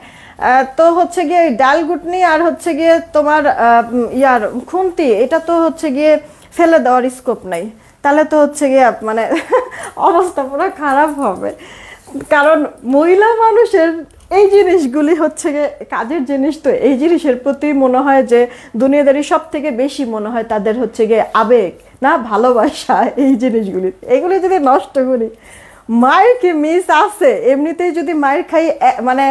তো হচ্ছে গিয়ে ডাল ঘুটনি আর হচ্ছে গিয়ে তোমার খুন্তি, এটা তো হচ্ছে গিয়ে ফেলে দেওয়ার স্কোপ নাই। তাহলে তো হচ্ছে গিয়ে মানে অবস্থা পুরো খারাপ হবে। কারণ মহিলা মানুষের এই জিনিসগুলি হচ্ছে গিয়ে কাজের জিনিস, তো এই জিনিসের প্রতি মনে হয় যে দুনিয়াদারি সব থেকে বেশি মনে হয় তাদের হচ্ছে গিয়ে আবেগ না ভালোবাসা। এই জিনিসগুলি এগুলি যদি নষ্ট করি, মায়ের কি মিস আছে? এমনিতেই যদি মায়ের খাই মানে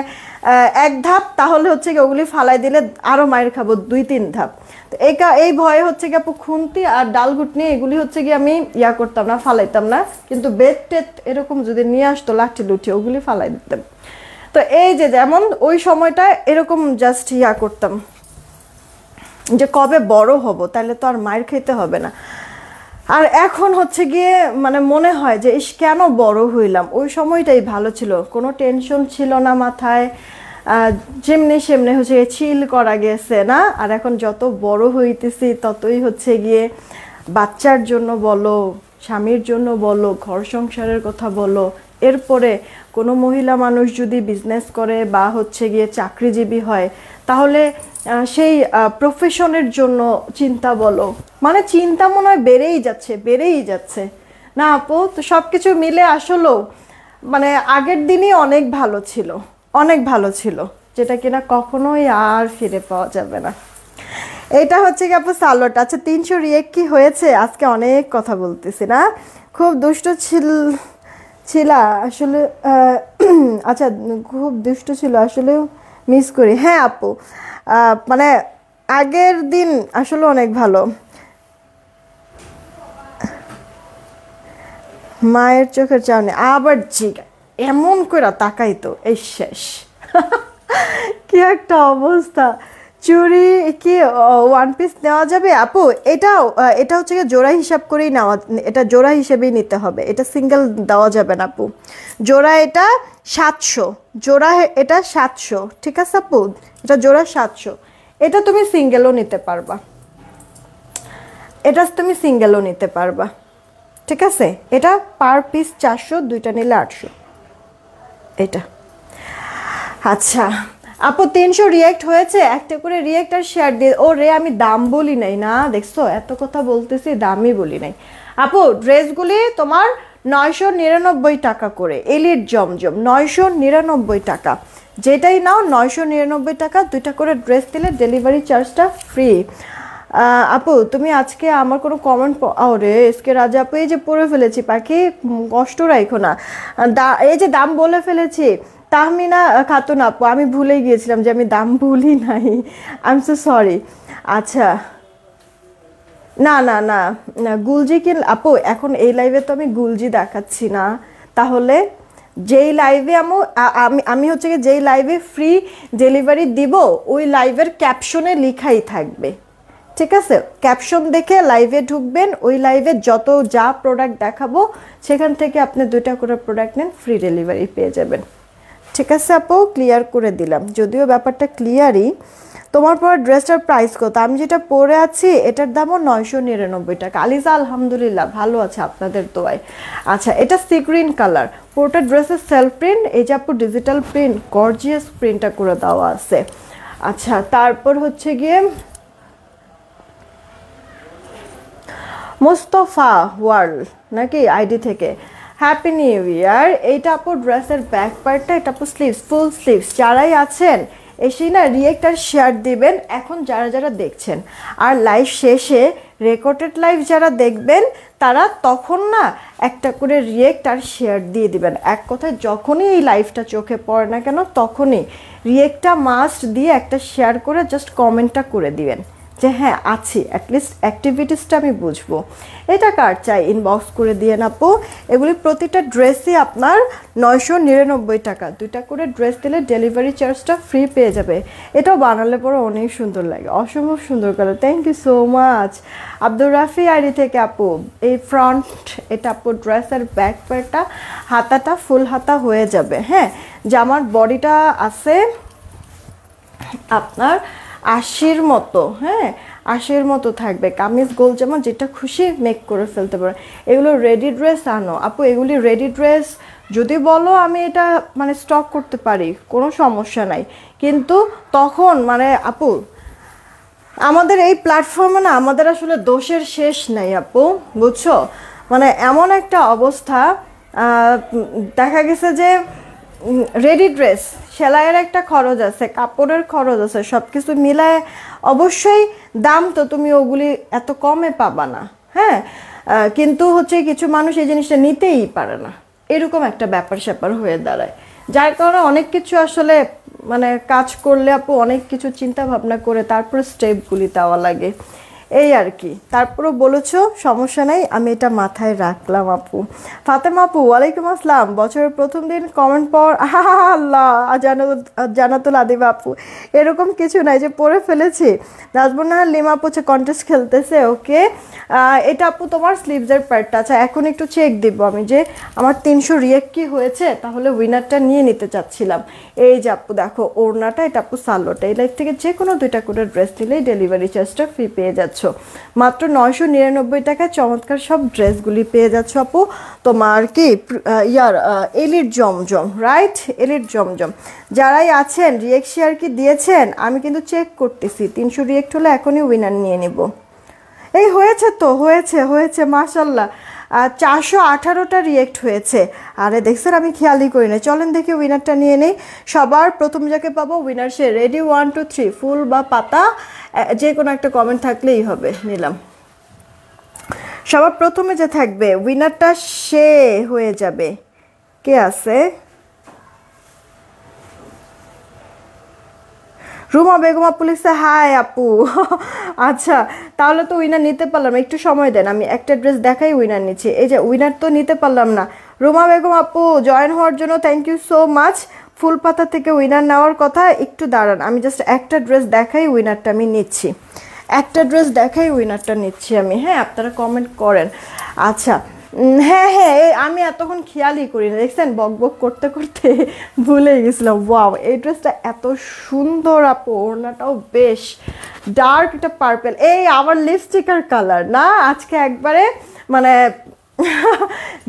এক ধাপ, তাহলে হচ্ছে গিয়ে ওগুলি ফালাই দিলে আরো মায়ের খাবো 2-3 ধাপ। তো এই ভয়ে হচ্ছে গিয়ে আপু খুন্তি আর ডাল ঘুটনি এগুলি হচ্ছে গিয়ে আমি করতাম না, ফালাইতাম না। কিন্তু বেড টেট এরকম যদি নিয়ে আসতো লাঠি লুঠি, ওগুলি ফালাই দিতাম। তো এই যে যেমন ওই সময়টা এরকম জাস্ট করতাম যে কবে বড় হব, তাহলে তো আর মায়ের খেতে হবে না। আর এখন হচ্ছে গিয়ে মানে মনে হয় যে ইস কেন বড় হইলাম, ওই সময়টাই ভালো ছিল, কোনো টেনশন ছিল না মাথায়, যেমনি সেমনি হচ্ছে চিল করা গেছে না। আর এখন যত বড় হইতেছি ততই হচ্ছে গিয়ে বাচ্চার জন্য বলো, স্বামীর জন্য বলো, ঘর সংসারের কথা বলো, এরপরে কোনো মহিলা মানুষ যদি বিজনেস করে বা হচ্ছে গিয়ে চাকরিজীবী হয়, তাহলে সেই প্রফেশনের জন্য চিন্তা বলো, মানে চিন্তা মনে হয় বেড়েই যাচ্ছে বেড়েই যাচ্ছে। না আপু, তো সব কিছু মিলে আসলেও মানে আগের দিনই অনেক ভালো ছিল, অনেক ভালো ছিল, যেটা কিনা কখনোই আর ফিরে পাওয়া যাবে না। এটা হচ্ছে কি আপু সালোয়ারটা। আচ্ছা 300 রিয়েক্ট কি হয়েছে? আজকে অনেক কথা বলতেছি না, খুব দুষ্ট ছিলা আসলে। আচ্ছা খুব দুষ্ট ছিল আসলে, মিস করি। হ্যাঁ আপু, মানে আগের দিন আসলে অনেক ভালো। মায়ের চোখের চাউনি আবার জিগা এমন করে তাকাই তো এই শেষ। কি একটা অবস্থা। চুড়ি কি ওয়ান পিস নেওয়া যাবে আপু? এটা হচ্ছে গিয়ে জোড়া হিসাব করেই নেওয়া, এটা জোড়া হিসেবেই নিতে হবে, এটা সিঙ্গেল দেওয়া যাবে না আপু। জোড়া এটা 700, জোড়া এটা 700, ঠিক আছে আপু? এটা জোড়া 700, এটা তুমি সিঙ্গেলও নিতে পারবা, এটা তুমি সিঙ্গেলও নিতে পারবা, ঠিক আছে? এটা পার পিস 400, দুইটা নিলে 800 এটা। আচ্ছা আপু 300 রিয়েক্ট হয়েছে, একটা করে রিয়েক্ট আর শেয়ার দিয়ে। ও রে, আমি দাম বলি নাই না, দেখছো এত কথা বলতেছি দামই বলি নাই। আপু ড্রেসগুলি তোমার 999 টাকা করে, এলিট জমজম 999 টাকা, যেটাই নাও 999 টাকা। দুইটা করে ড্রেস দিলে ডেলিভারি চার্জটা ফ্রি। আপু তুমি আজকে আমার কোনো কমেন্ট, ওরে এসকে রাজা আপু এই যে পড়ে ফেলেছি পাখি, কষ্ট রাখো না, এই যে দাম বলে ফেলেছি। তাহমিনা খাতুন আপু, আমি ভুলে গিয়েছিলাম যে আমি দাম ভুলি নাই, আই এম সো সরি। আচ্ছা না না না না, গুলজি কি আপু? এখন এই লাইভে তো আমি গুলজি দেখাচ্ছি না, তাহলে যেই লাইভে আমি হচ্ছে কি যেই লাইভে ফ্রি ডেলিভারি দিব, ওই লাইভের ক্যাপশনে লেখাই থাকবে, ঠিক আছে? ক্যাপশন দেখে লাইভে ঢুকবেন, ওই লাইভে যত যা প্রোডাক্ট দেখাবো সেখান থেকে আপনি 2টা করে প্রোডাক্ট নেন, ফ্রি ডেলিভারি পেয়ে যাবেন, ঠিক আছে আপু? ক্লিয়ার করে দিলাম, যদিও ব্যাপারটা ক্লিয়ারই। তোমার পর ড্রেসটার প্রাইস কত? আমি যেটা পরে আছি এটার দামও 999 টাকা। আলিজা আলহামদুলিল্লাহ ভালো আছে আপনাদের দোয়ায়। আচ্ছা এটা সি গ্রিন কালার, পুরোটা ড্রেসের সেলফ প্রিন্ট, এই যে আপু ডিজিটাল প্রিন্ট, গর্জিয়াস প্রিন্টটা করে দেওয়া আছে। আচ্ছা তারপর হচ্ছে গিয়ে মোস্তফা ওয়ার্ল্ড নাকি আইডি থেকে, হ্যাপি নিউ ইয়ার। এইটা আপু ড্রেসের ব্যাক পার্টটা, এটা আপু স্লিভস, ফুল স্লিভস। যারাই আছেন এসেই না রিয়েক্ট আর শেয়ার দিবেন এখন যারা যারা দেখছেন, আর লাইভ শেষে রেকর্ডেড লাইভ যারা দেখবেন তারা তখন না একটা করে রিয়েক্ট আর শেয়ার দিয়ে দিবেন। এক কথায় যখনই এই লাইভটা চোখে পড়ে না কেন তখনই রিয়েক্টটা মাস্ট দিয়ে একটা শেয়ার করে জাস্ট কমেন্টটা করে দিবেন, যে হ্যাঁ আছি, অ্যাটলিস্ট অ্যাক্টিভিটিসটা আমি বুঝবো। এটা কার চাই ইনবক্স করে দিয়ে আপু। এগুলি প্রতিটা ড্রেসই আপনার 999 টাকা, 2টা করে ড্রেস দিলে ডেলিভারি চার্জটা ফ্রি পেয়ে যাবে। এটাও বানালে পরে অনেক সুন্দর লাগে, অসম্ভব সুন্দর colour. Thank you so much Abdur Rafi ID থেকে আপু। এই ফ্রন্ট এটা আপু ড্রেসের ব্যাক পার্টটা হাতাটা ফুল হাতা হয়ে যাবে। হ্যাঁ, জামার বডিটা আছে আপনার 80-র মতো, হ্যাঁ 80-র মতো থাকবে। কামিজ গোল জামা যেটা খুশি মেক করে ফেলতে পারে। এগুলো রেডি ড্রেস আনো আপু, এগুলি রেডি ড্রেস যদি বলো আমি এটা মানে স্টক করতে পারি, কোনো সমস্যা নাই। কিন্তু তখন মানে আপু আমাদের এই প্ল্যাটফর্মে না আমাদের আসলে দোষের শেষ নাই আপু, বুঝছো? মানে এমন একটা অবস্থা, দেখা গেছে যে রেডি ড্রেস সেলাইয়ের একটা খরচ আছে, কাপড়ের খরচ আছে, সব কিছু মিলায় অবশ্যই দাম তো তুমি ওগুলি এত কমে পাবা না। হ্যাঁ, কিন্তু হচ্ছে কিছু মানুষ এই জিনিসটা নিতেই পারে না, এরকম একটা ব্যাপার স্যাপার হয়ে দাঁড়ায়। যার কারণে অনেক কিছু আসলে মানে কাজ করলে আপু অনেক কিছু চিন্তা ভাবনা করে তারপরে স্টেপগুলি দেওয়া লাগে, এই আর কি। তারপরও বলেছো সমস্যা নাই, আমি এটা মাথায় রাখলাম আপু। ফাতেমা আপু ওয়ালাইকুম আসসালাম। বছরের প্রথম দিন কমেন্ট পর আল্লাহ জানাতুল আদিবা আপু, এরকম কিছু নাই যে পড়ে ফেলেছি। নাজবুন্নাহার লিমা আপু কন্টেস্ট খেলতেছে, ওকে। এটা আপু তোমার স্লিভসের পার্টটা। আচ্ছা এখন একটু চেক দিব আমি যে আমার 300 রিয়েক্ট কি হয়েছে, তাহলে উইনারটা নিয়ে নিতে চাচ্ছিলাম। এই যে আপু দেখো ওড়নাটা, এটা আপু সালোটা। এই লাইফ থেকে যে কোনো 2টা করে ড্রেস নিলেই ডেলিভারি চার্জটা ফ্রি পেয়ে যাচ্ছে। মাত্র 999 টাকায় চমৎকার সব ড্রেসগুলি পেয়ে যাচ্ছ আপু। তোমার কি এলিট জমজম, রাইট? এলিট জমজম যারাই আছেন রিয়েক্ট শেয়ার কি দিয়েছেন আমি কিন্তু চেক করতেছি। 300 রিয়েক্ট হলে এখনই উইনার নিয়ে নিব। এই হয়েছে তো, হয়েছে মাশাল্লাহ। 418টা রিয়েক্ট হয়েছে। আরে দেখছেন আমি খেয়ালই করি না। চলেন দেখি উইনারটা নিয়ে নেই। সবার প্রথম যাকে পাবো উইনার সে। রেডি 1 2 3, ফুল বা পাতা যে কোনো একটা কমেন্ট থাকলেই হবে, নিলাম। সবার প্রথমে যে থাকবে উইনারটা সে হয়ে যাবে। কে আছে? রুমা বেগম আপু লিখছে হাই আপু। আচ্ছা তাহলে তো উইনার নিতে পারলাম না, একটু সময় দেন, আমি একটা ড্রেস দেখাই উইনার নিচ্ছি। এই যে উইনার তো নিতে পারলাম না। রুমা বেগম আপু জয়েন হওয়ার জন্য থ্যাংক ইউ সো মাচ। ফুল পাতা থেকে উইনার নেওয়ার কথা, একটু দাঁড়ান আমি জাস্ট একটা ড্রেস দেখাই উইনারটা আমি নিচ্ছি। একটা ড্রেস দেখাই উইনারটা নিচ্ছি আমি। হ্যাঁ আপনারা কমেন্ট করেন। আচ্ছা হ্যাঁ আমি এতক্ষণ খেয়ালই করি না, দেখছেন বক বক করতে করতে ভুলে গেছিলাম। ওয়াও এই ড্রেসটা এত সুন্দর আপু, ওড়নাটাও বেশ ডার্ক একটা পার্পেল। এই আমার লিপস্টিকের কালার না, আজকে একবারে মানে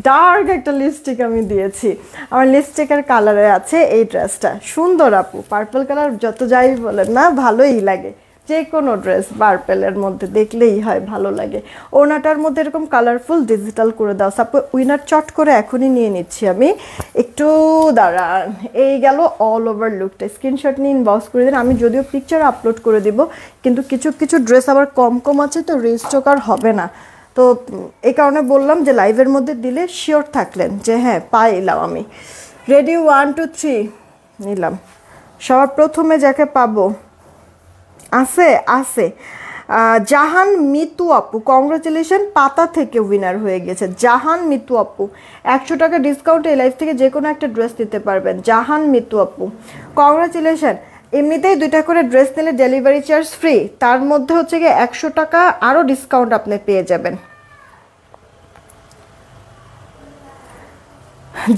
ডার্ক একটা লিপস্টিক আমি দিয়েছি। আমার লিপস্টিকের কালারে আছে এই ড্রেসটা, সুন্দর আপু। পার্পল কালার যত যাই বলেন না ভালোই লাগে, যে কোনো ড্রেস পার্পেলের মধ্যে দেখলেই হয় ভালো লাগে। ওড়নাটার মধ্যে এরকম কালারফুল ডিজিটাল করে দাও। সাপোজ উইনার চট করে এখনই নিয়ে নিচ্ছি আমি, একটু দাঁড়ান। এই গেল অল ওভার লুকটা। স্ক্রিনশট নিয়ে ইনবক্স করে দিন। আমি যদিও পিকচার আপলোড করে দিব, কিন্তু কিছু ড্রেস আবার কম আছে তো রিস্টক আর হবে না। তো এই কারণে বললাম যে লাইভের মধ্যে দিলে শিওর থাকলেন যে হ্যাঁ পাইলাম আমি। রেডি 1 2 3 নিলাম। সবার প্রথমে যাকে পাবো আছে জাহান মিতু আপু, কংগ্রাচুলেশন। পাতা থেকে উইনার হয়ে গেছে জাহান মিতু আপু। 100 টাকা ডিসকাউন্ট এই লাইফ থেকে যে কোনো একটা ড্রেস নিতে পারবেন। জাহান মিতু আপু কংগ্রাচুলেশন। এমনিতেই 2টা করে ড্রেস নিলে ডেলিভারি চার্জ ফ্রি, তার মধ্যে হচ্ছে গিয়ে 100 টাকা আরও ডিসকাউন্ট আপনি পেয়ে যাবেন।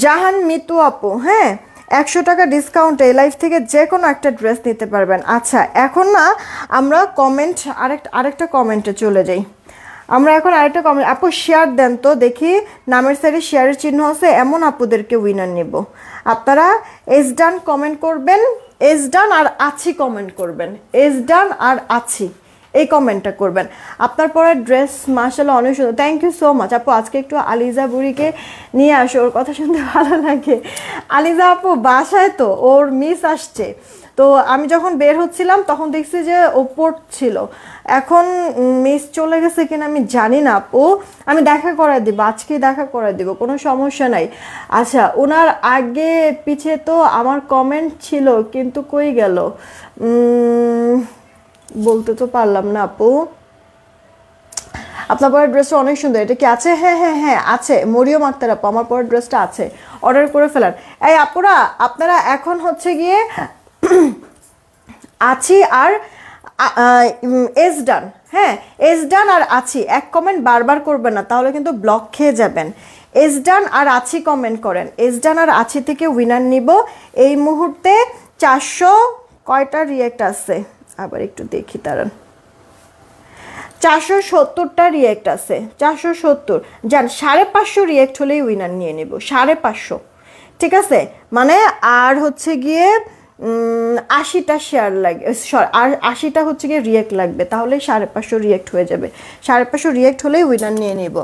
জাহান মিতু আপু, হ্যাঁ 100 টাকা ডিসকাউন্টে এই লাইফ থেকে যে কোনো একটা ড্রেস নিতে পারবেন। আচ্ছা এখন না আমরা কমেন্ট আরেকটা কমেন্টে চলে যাই। আমরা এখন আরেকটা কমেন্ট, আপু শেয়ার দেন তো দেখি, নামের সাইডে শেয়ারের চিহ্ন আছে এমন আপুদেরকে উইনার নেব। আপনারা এস ডান কমেন্ট করবেন, এস ডান আর আছি কমেন্ট করবেন, এস ডান আর আছি এই কমেন্টটা করবেন। আপনার পরে ড্রেস মাশাআল্লাহ অনেক সুন্দর। থ্যাংক ইউ সো মাচ আপু। আজকে একটু আলিজা বুড়িকে নিয়ে আসো, ওর কথা শুনতে ভালো লাগে। আলিজা আপু বাসায় তো ওর মিস আসছে, তো আমি যখন বের হচ্ছিলাম তখন দেখছি যে ও পড়ছিল। এখন মিস চলে গেছে কিনা আমি জানি না আপু, আমি দেখা করাই দিব, আজকেই দেখা করাই দিব, কোনো সমস্যা নাই। আচ্ছা ওনার আগে পিছে তো আমার কমেন্ট ছিল কিন্তু কই গেল, বলতে তো পারলাম না আপু। আপনার পরের ড্রেসটা অনেক সুন্দর, এটা কি আছে? হ্যাঁ হ্যাঁ হ্যাঁ আছে, মরিয়ম আক্তার আপু আমার পরের ড্রেসটা আছে, অর্ডার করে ফেলান। এই আপুরা আপনারা এখন হচ্ছে গিয়ে আছি আর এস ডান, হ্যাঁ এস ডান আর আছি, এক কমেন্ট বারবার করবেন না তাহলে কিন্তু ব্লক খেয়ে যাবেন। এস ডান আর আছি কমেন্ট করেন, এস ডান আর আছি থেকে উইনার নিব। এই মুহূর্তে 400 কয়টা রিয়েক্ট আছে আবার একটু দেখি দাঁড়ান, 470টা রিয়েক্ট আছে, 470 যান 550 রিয়েক্ট হলেই উইনার নিয়ে নেব, 550, ঠিক আছে? মানে আর হচ্ছে গিয়ে 80টা শেয়ার লাগবে, আর 80টা হচ্ছে গিয়ে রিয়েক্ট লাগবে, তাহলে 550 রিয়েক্ট হয়ে যাবে। 550 রিয়েক্ট হলেই উইনার নিয়ে নিব।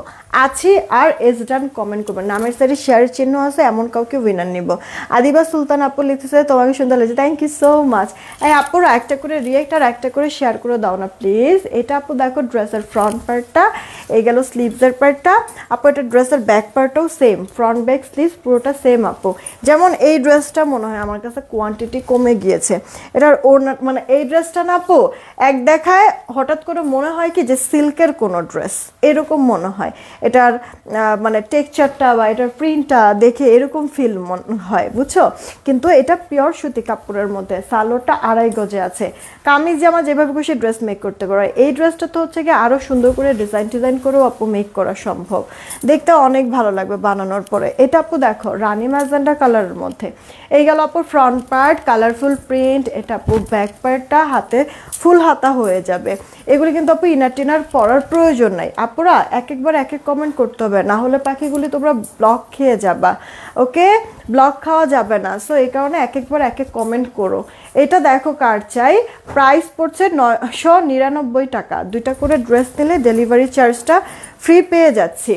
আছি আর এস ডান কমেন্ট করবেন, নামের সাইডে শেয়ারের চিহ্ন আছে এমন কাউকে উইনার নিব। আদিবা সুলতান আপু লিখতেছে তোমাকে সুন্দর লাগছে, থ্যাংক ইউ সো মাচ। এই আপুরা একটা করে রিয়েক্ট আর একটা করে শেয়ার করে দাও না প্লিজ। এটা আপু দেখো ড্রেসের ফ্রন্ট পার্টটা, এই গেল স্লিভসের পার্টটা। আপু এটা ড্রেসের ব্যাক পার্টটাও সেম, ফ্রন্ট ব্যাক স্লিভস পুরোটা সেম আপু। যেমন এই ড্রেসটা মনে হয় আমার কাছে কোয়ান্টিটি কমে গিয়েছে, এটার ওড়না মানে এই ড্রেসটা না আপু এক দেখায় হঠাৎ করে মনে হয় কি যে সিল্কের কোনো ড্রেস এরকম মনে হয়, এটার মানে টেক্সচারটা বা এটার প্রিন্টটা দেখে এরকম ফিল হয়, বুঝছো? কিন্তু এটা পিওর সুতি কাপড়ের মধ্যে, সালোয়ারটা 2.5 গজে আছে। কামিজ জামা যেভাবে খুশি ড্রেস মেক করতে পারো। এই ড্রেসটা তো হচ্ছে গিয়ে আরও সুন্দর করে ডিজাইন করেও আপু মেক করা সম্ভব, দেখতে অনেক ভালো লাগবে বানানোর পরে। এটা আপু দেখো রানী ম্যাজেন্ডা কালারের মধ্যে, এই গেল আপু ফ্রন্ট পার্ট কালারফুল প্রিন্ট। এটা আপু ব্যাক পার্টটা হাতে ফুল হাতা হয়ে যাবে। এগুলি কিন্তু আপু ইনার টিনার পরার প্রয়োজন নাই। আপুরা একবার এক এক কমেন্ট করতে হবে, না হলে পাখিগুলি তোমরা ব্লক খেয়ে যাবা, ওকে? ব্লক খাওয়া যাবে না, সো এই কারণে একবার এক এক কমেন্ট করো। এটা দেখো কার চাই, প্রাইস পড়ছে 999 টাকা। 2টা করে ড্রেস নিলে ডেলিভারি চার্জটা ফ্রি পেয়ে যাচ্ছি।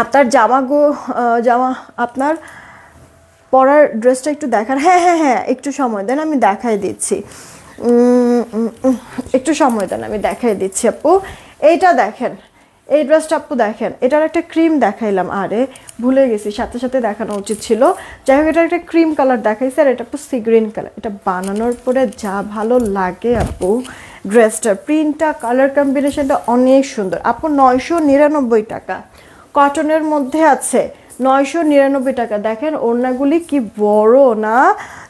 আপনার জামা আপনার পরার ড্রেসটা একটু দেখান। হ্যাঁ হ্যাঁ হ্যাঁ একটু সময় দেন আমি দেখাই দিচ্ছি, একটু সময় দেন আমি দেখাই দিচ্ছি আপু। এইটা দেখেন, এই ড্রেসটা আপু দেখেন, এটার একটা ক্রিম দেখাইলাম, আরে ভুলে গেছি, সাথে সাথে দেখানো উচিত ছিল। যাই হোক এটার একটা ক্রিম কালার দেখাইছে আর এটা আপু সি গ্রিন কালার। এটা বানানোর পরে যা ভালো লাগে আপু, ড্রেসটার প্রিন্টটা কালার কম্বিনেশনটা অনেক সুন্দর আপু। 999 টাকা, কটনের মধ্যে আছে, 999 টাকা। দেখেন ওড়নাগুলি কি বড় না,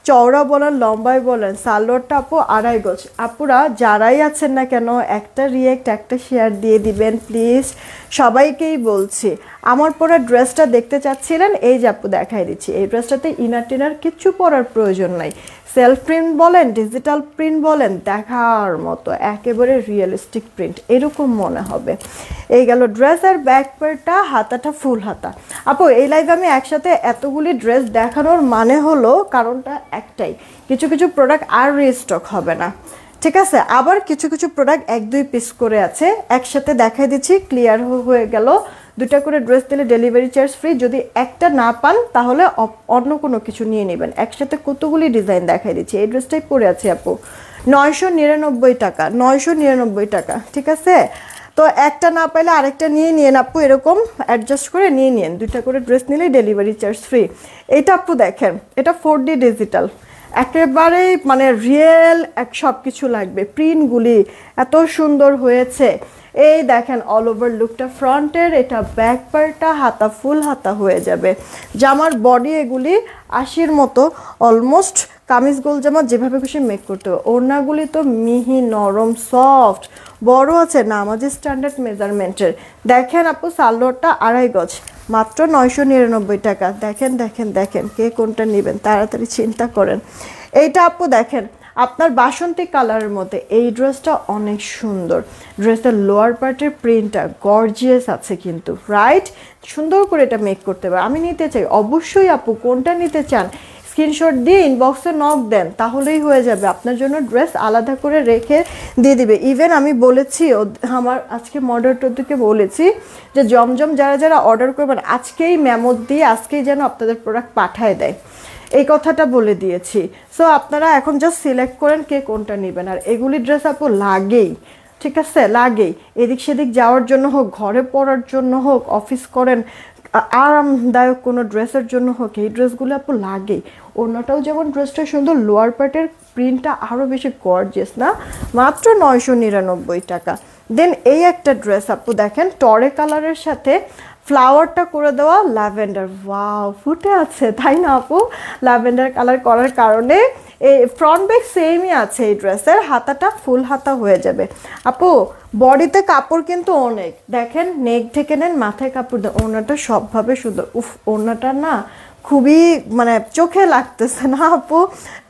চওড়া বলেন লম্বায় বলেন, সালোয়ারটা আপু 2.5 গজ। আপুরা যারাই আছেন না কেন একটা রিয়েক্ট একটা শেয়ার দিয়ে দিবেন প্লিজ, সবাইকেই বলছি। আমার পরা ড্রেসটা দেখতে চাচ্ছিলেন, এই যে আপু দেখাই দিচ্ছি। এই ড্রেসটাতে ইনার টিনার কিচ্ছু পরার প্রয়োজন নাই, সেলফ প্রিন্ট বলেন ডিজিটাল প্রিন্ট বলেন দেখার মতো, একেবারে রিয়েলিস্টিক প্রিন্ট এরকম মনে হবে। এই গেল ড্রেসের ব্যাক পার্টটা, হাতাটা ফুল হাতা। আপু এই লাইভে আমি একসাথে এতগুলি ড্রেস দেখানোর মানে হলো কারণটা একটাই, কিছু কিছু প্রোডাক্ট আর রিস্টক হবে না, ঠিক আছে? আবার কিছু কিছু প্রোডাক্ট 1-2 পিস করে আছে, একসাথে দেখাই দিচ্ছি, ক্লিয়ার হয়ে গেল। 2টা করে ড্রেস দিলে ডেলিভারি চার্জ ফ্রি, যদি একটা না পান তাহলে অন্য কোনো কিছু নিয়ে নেবেন। একসাথে কতগুলি ডিজাইন দেখাই দিচ্ছি, এই ড্রেসটাই পরে আছে আপু, 999 টাকা, 999 টাকা, ঠিক আছে? তো একটা না পাইলে আরেকটা নিয়ে নিন আপু, এরকম অ্যাডজাস্ট করে নিয়ে নিন। 2টা করে ড্রেস নিলেই ডেলিভারি চার্জ ফ্রি। এটা আপু দেখেন, এটা 4D ডিজিটাল, একেবারে মানে রিয়েল সব কিছু লাগবে, প্রিন্টগুলি এত সুন্দর হয়েছে। এই দেখেন অল ওভার লুকটা ফ্রন্টের, এটা ব্যাক পার্টটা হাতা ফুল হাতা হয়ে যাবে। জামার বডি এগুলি 80-র মতো অলমোস্ট, কামিজ গোল জামা যেভাবে খুশি মেক করতে হবে। ওড়নাগুলি তো মিহি নরম সফট, বড় আছে নামাজি স্ট্যান্ডার্ড মেজারমেন্টের। দেখেন আপু সালোয়ারটা 2.5 গজ, মাত্র 999 টাকা। দেখেন দেখেন দেখেন কে কোনটা নেবেন তাড়াতাড়ি চিন্তা করেন। এইটা আপু দেখেন আপনার বাসন্তী কালারের মধ্যে, এই ড্রেসটা অনেক সুন্দর। ড্রেসের লোয়ার পার্টের প্রিন্টটা গর্জিয়াস আছে কিন্তু, রাইট? সুন্দর করে এটা মেক করতে পারে। আমি নিতে চাই, অবশ্যই আপু কোনটা নিতে চান স্ক্রিনশট দিয়ে ইনবক্সে নক দেন, তাহলেই হয়ে যাবে। আপনার জন্য ড্রেস আলাদা করে রেখে দিয়ে দিবে। ইভেন আমি বলেছি আমার আজকে মডারেটরদেরকে বলেছি যে জমজম যারা যারা অর্ডার করবেন আজকেই মেমো দিয়ে আজকেই যেন আপনাদের প্রোডাক্ট পাঠায় দেয়, এই কথাটা বলে দিয়েছি। সো আপনারা এখন জাস্ট সিলেক্ট করেন কে কোনটা নেবেন। আর এগুলি ড্রেস আপু লাগেই, ঠিক আছে? লাগেই, এদিক সেদিক যাওয়ার জন্য হোক, ঘরে পরার জন্য হোক, অফিস করেন আরামদায়ক কোনো ড্রেসের জন্য হোক এই ড্রেসগুলো আপু লাগেই। ওড়নাটাও যেমন ড্রেসটা সুন্দর, লোয়ার পার্টের প্রিন্টটা আরও বেশি গর্জিয়াস না, মাত্র 999 টাকা। দেন এই একটা ড্রেস আপু দেখেন টরে কালারের সাথে ফ্লাওয়ারটা করে দেওয়া ল্যাভেন্ডার, ওয়াও ফুটে আছে তাই না আপু? ল্যাভেন্ডার কালার করার কারণে এই ফ্রন্ট ব্যাক সেমই আছে। এই ড্রেসের হাতাটা ফুল হাতা হয়ে যাবে আপু। বডিতে কাপড় কিন্তু অনেক, দেখেন নেক থেকে নেন মাথায় কাপড় দেন, ওড়নাটা সবভাবে সুন্দর। উফ ওড়নাটা না খুবই মানে চোখে লাগতেছে না আপু?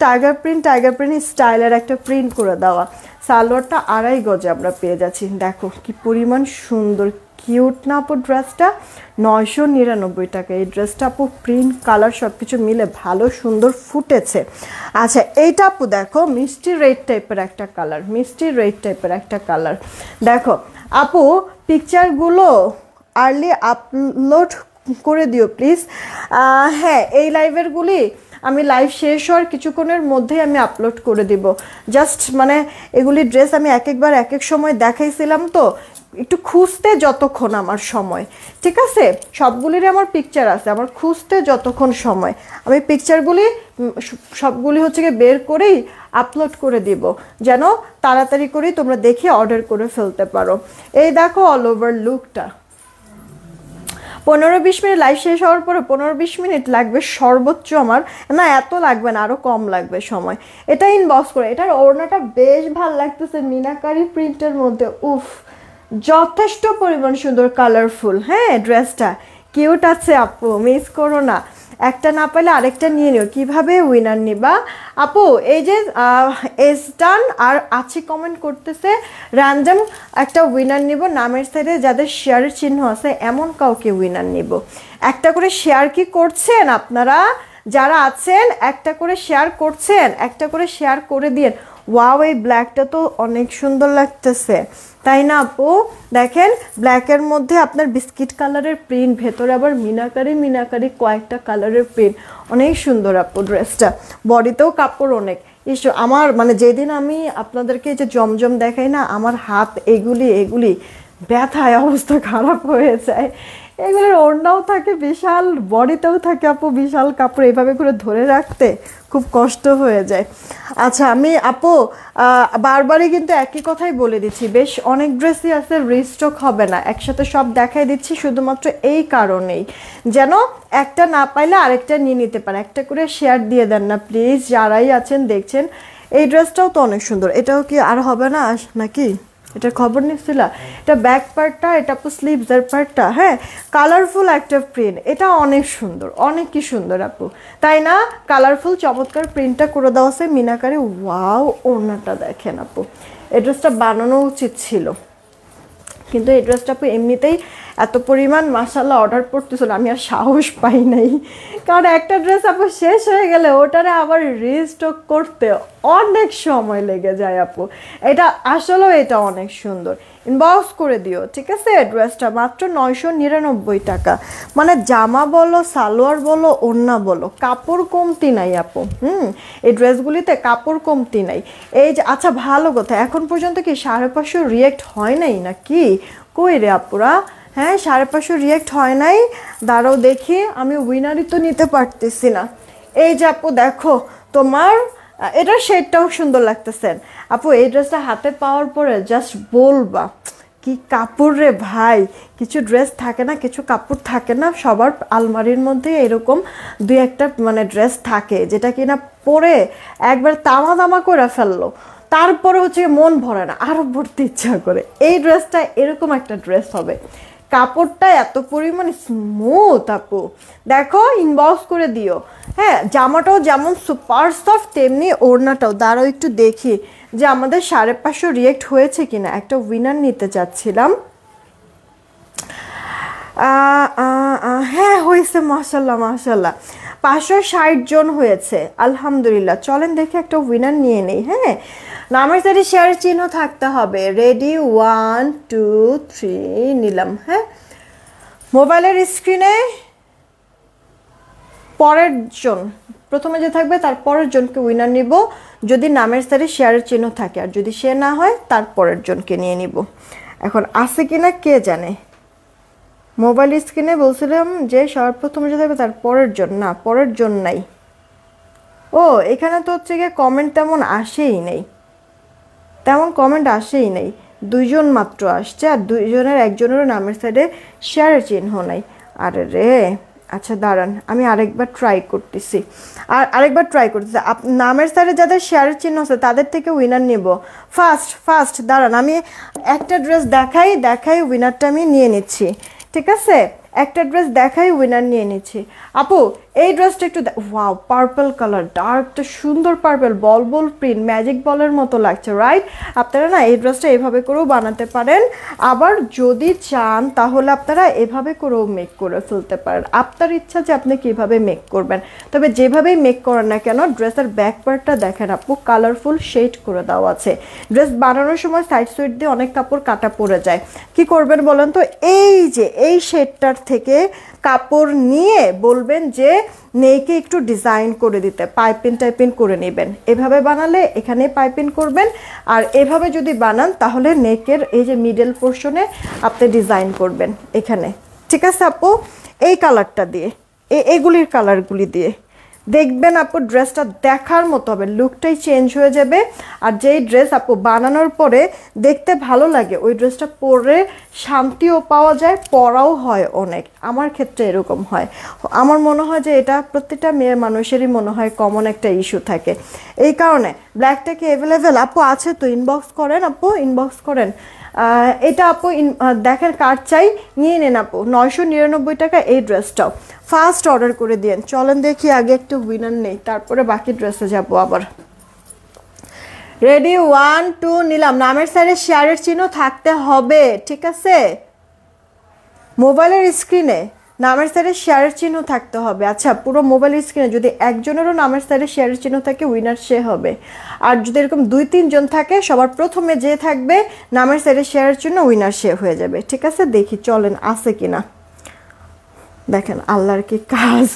টাইগার প্রিন্ট স্টাইলের একটা প্রিন্ট করে দেওয়া। সালোয়ারটা 2.5 গজে আমরা পেয়ে যাচ্ছি। দেখো কি পরিমাণ সুন্দর, কিউট না আপু ড্রেসটা? 999 টাকা এই ড্রেসটা আপু। প্রিন্ট কালার সব কিছু মিলে ভালো সুন্দর ফুটেছে। আচ্ছা এইটা আপু দেখো মিষ্টি রেড টাইপের একটা কালার, দেখো আপু পিকচারগুলো আর্লি আপলোড করে দিও প্লিজ। হ্যাঁ এই লাইভেরগুলি আমি লাইভ শেষ হওয়ার কিছুক্ষণের মধ্যেই আমি আপলোড করে দিব। জাস্ট মানে এগুলি ড্রেস আমি একবার এক সময় দেখাইছিলাম, তো একটু খুঁজতে যতক্ষণ আমার সময়, ঠিক আছে? সবগুলির আমার পিকচার আছে, আমার খুঁজতে যতক্ষণ সময় আমি পিকচারগুলি সবগুলি হচ্ছে গিয়ে বের করেই আপলোড করে দিব, যেন তাড়াতাড়ি করেই তোমরা দেখে অর্ডার করে ফেলতে পারো। এই দেখো অল ওভার লুকটা। 15-20 মিনিট লাইভ শেষ হওয়ার পরে 15-20 মিনিট লাগবে সর্বোচ্চ আমার, না এত লাগবে না, আরও কম লাগবে সময়। এটা ইনবক্স করে। এটার ওড়নাটা বেশ ভালো লাগতেছে মিনাকারি প্রিন্টের মধ্যে, উফ যথেষ্ট পরিমাণ সুন্দর, কালারফুল। হ্যাঁ ড্রেসটা কিউট আছে আপু, মিস করো না। একটা না পাইলে আরেকটা নিয়ে নিও। কিভাবে উইনার নিবা আপু? এই যে এসডান আর আছে কমেন্ট করতেছে র্যান্ডম একটা উইনার নিব, নামের সাইডে যাদের শেয়ারের চিহ্ন আছে এমন কাউকে উইনার নিব। একটা করে শেয়ার কি করছেন আপনারা যারা আছেন? একটা করে শেয়ার করছেন? একটা করে শেয়ার করে দিন। ওয়াও এই ব্ল্যাকটা তো অনেক সুন্দর লাগতেছে তাই না আপু? দেখেন ব্ল্যাকের মধ্যে আপনার বিস্কিট কালারের প্রিন্ট, ভেতরে আবার মিনাকারি কয়েকটা কালারের প্রিন্ট, অনেক সুন্দর আপু ড্রেসটা। বডিতেও কাপড় অনেক। আমার মানে যেদিন আমি আপনাদেরকে যে জমজম দেখাই না, আমার হাত এগুলি ব্যথায় অবস্থা খারাপ হয়ে যায়। এগুলোর ওড়নাও থাকে বিশাল, বডিতেও থাকে আপু বিশাল কাপড়, এভাবে করে ধরে রাখতে খুব কষ্ট হয়ে যায়। আচ্ছা আমি আপু বারবারই কিন্তু একই কথাই বলে দিচ্ছি, বেশ অনেক ড্রেসই আছে, রিস্টক হবে না, একসাথে সব দেখাই দিচ্ছি শুধুমাত্র এই কারণেই যেন একটা না পাইলে আরেকটা নিয়ে নিতে পারে। একটা করে শেয়ার দিয়ে দেন না প্লিজ যারাই আছেন দেখছেন। এই ড্রেসটাও তো অনেক সুন্দর, এটাও কি আর হবে না নাকি? এটা খবর নিচ্ছিল, এটা ব্যাক পার্টটা, এটা আপু স্লিভসের পার্টটা। হ্যাঁ কালারফুল একটা প্রিন্ট, এটা অনেক সুন্দর, অনেক কি সুন্দর আপু তাই না? কালারফুল চমৎকার প্রিন্টটা করে দেওয়া আছে মিনাকারি। ওয়াও ওড়নাটা দেখেন আপু, এই ড্রেসটা বানানো উচিত ছিল, কিন্তু এই ড্রেসটা আপু এমনিতেই এত পরিমাণ মাশাআল্লাহ অর্ডার পড়তেছিল, আমি আর সাহস পাই নাই, কারণ একটা ড্রেস আপু শেষ হয়ে গেলে ওটারে আবার রিস্টক করতে অনেক সময় লেগে যায় আপু। এটা আসলেও এটা অনেক সুন্দর, ইনবক্স করে দিও ঠিক আছে? ড্রেসটা মাত্র 999 টাকা, মানে জামা বলো সালোয়ার বলো ওড়না বলো কাপড় কমতি নাই আপু। এই ড্রেসগুলিতে কাপড় কমতি নাই। এই যে আচ্ছা ভালো কথা, এখন পর্যন্ত কি 550 রিয়েক্ট হয় নাই নাকি? কই রে আপুরা? হ্যাঁ 550 রিয়েক্ট হয় নাই, দাঁড়াও দেখি, আমি উইনারই তো নিতে পারতেছি না। এই যে আপু দেখো তোমার এটার শেডটাও সুন্দর লাগতেছেন আপু। এই ড্রেসটা হাতে পাওয়ার পরে জাস্ট বলবা কি কাপড় রে ভাই। কিছু ড্রেস থাকে না, কিছু কাপড় থাকে না, সবার আলমারির মধ্যে এরকম দুই একটা মানে ড্রেস থাকে যেটা কিনা পরে একবার তামা দামা করে ফেললো, তারপরে হচ্ছে মন ভরে না, আরও ভরতে ইচ্ছা করে। এই ড্রেসটা এরকম একটা ড্রেস হবে, কাপড়টা এত পরিমাণ স্মুথ আপু, দেখো ইনবক্স করে দিও। হ্যাঁ জামাটাও যেমন সুপার সফট তেমনি ওড়নাটাও। দাঁড়াও একটু দেখি যে আমাদের 550 রিয়েক্ট হয়েছে কিনা, একটা উইনার নিতে চাচ্ছিলাম। হ্যাঁ হয়েছে মাশাল্লাহ 560 জন হয়েছে আলহামদুলিল্লাহ। চলেন দেখে একটা উইনার নিয়ে নেই। হ্যাঁ নামের সাথে শেয়ার চিহ্ন থাকতে হবে। রেডি 1 2 3 নিলাম। হ্যাঁ মোবাইলের স্ক্রিনে পরের জন প্রথমে যে থাকবে তার পরের জনকে উইনার নিব যদি নামের সাথে শেয়ারের চিহ্ন থাকে, আর যদি সে না হয় তার পরের জনকে নিয়ে নিব। এখন আছে কিনা কে জানে। মোবাইল স্ক্রিনে বলছিলাম যে সবার প্রথমে যে থাকবে তার পরের জন, না পরের জন নাই। ও এখানে তো হচ্ছে গিয়ে কমেন্ট তেমন আসেই নেই, তেমন কমেন্ট আসেই নেই, দুইজন মাত্র আসছে, আর দুইজনের একজনেরও নামের সাইডে শেয়ারের চিহ্ন নাই। আরে রে, আচ্ছা দাঁড়ান আমি আরেকবার ট্রাই করতেছি, নামের সাইডে যাদের শেয়ারের চিহ্ন আছে তাদের থেকে উইনার নিব। ফার্স্ট দাঁড়ান, আমি একটা ড্রেস দেখাই উইনারটা আমি নিয়ে নিচ্ছি, ঠিক আছে? একটা ড্রেস দেখাই উইনার নিয়ে নিচ্ছি। আপু এই ড্রেসটা একটু, ওয়াও পার্পল কালার, ডার্কটা সুন্দর পার্পল, বল প্রিন্ট, ম্যাজিক বলের মতো লাগছে, রাইট? আপনারা না এই ড্রেসটা এভাবে করেও বানাতে পারেন, আবার যদি চান তাহলে আপনারা এভাবে করেও মেক করে ফেলতে পারেন, আপনার ইচ্ছা যে আপনি কিভাবে মেক করবেন। তবে যেভাবেই মেক করেন না কেন ড্রেসের ব্যাক পার্টটা দেখেন আপু, কালারফুল শেড করে দেওয়া আছে। ড্রেস বানানোর সময় সাইড সুইড দিয়ে অনেক কাপড় কাটা পড়ে যায়, কি করবেন বলেন তো? এই যে এই শেডটার থেকে কাপড় নিয়ে বলবেন যে নেকে একটু ডিজাইন করে দিতে, পাইপিং করে নেবেন। এভাবে বানালে এখানে পাইপিং করবেন, আর এভাবে যদি বানান তাহলে নেকের এই যে মিডল পোর্শনে আপনি ডিজাইন করবেন এখানে, ঠিক আছে আপু? এই কালারটা দিয়ে, এগুলির কালারগুলি দিয়ে দেখবেন আপু ড্রেসটা দেখার মতো হবে, লুকটাই চেঞ্জ হয়ে যাবে। আর যেই ড্রেস আপু বানানোর পরে দেখতে ভালো লাগে, ওই ড্রেসটা পরে শান্তিও পাওয়া যায়, পরাও হয় অনেক। আমার ক্ষেত্রে এরকম হয়, আমার মনে হয় যে এটা প্রত্যেকটা মেয়ে মানুষেরই মনে হয় কমন একটা ইস্যু থাকে। এই কারণে ব্ল্যাকটা কি অ্যাভেলেবেল আপু? আছে তো, ইনবক্স করেন আপু, ইনবক্স করেন। এটা আপু দেখেন কার চাই, নিয়ে নেন আপু, 999 টাকা এই ড্রেসটাও। ফার্স্ট অর্ডার করে দিন। চলেন দেখি আগে একটু উইনার নেই, তারপরে বাকি ড্রেসে যাব আবার। রেডি, 1 2 নিলাম। নামের সাইডে শেয়ারের চিহ্ন থাকতে হবে, ঠিক আছে? মোবাইলের স্ক্রিনে নামের সাইডে শেয়ারের চিহ্ন থাকতে হবে। আচ্ছা, পুরো মোবাইল স্ক্রিনে যদি একজনেরও নামের সাইডে শেয়ারের চিহ্ন থাকে উইনার সে হবে, আর যদি এরকম 2-3 জন থাকে সবার প্রথমে যে থাকবে নামের সাইডে শেয়ারের চিহ্ন উইনার সে হয়ে যাবে, ঠিক আছে? দেখি চলেন আছে কিনা। দেখেন আল্লাহর কি কাজ,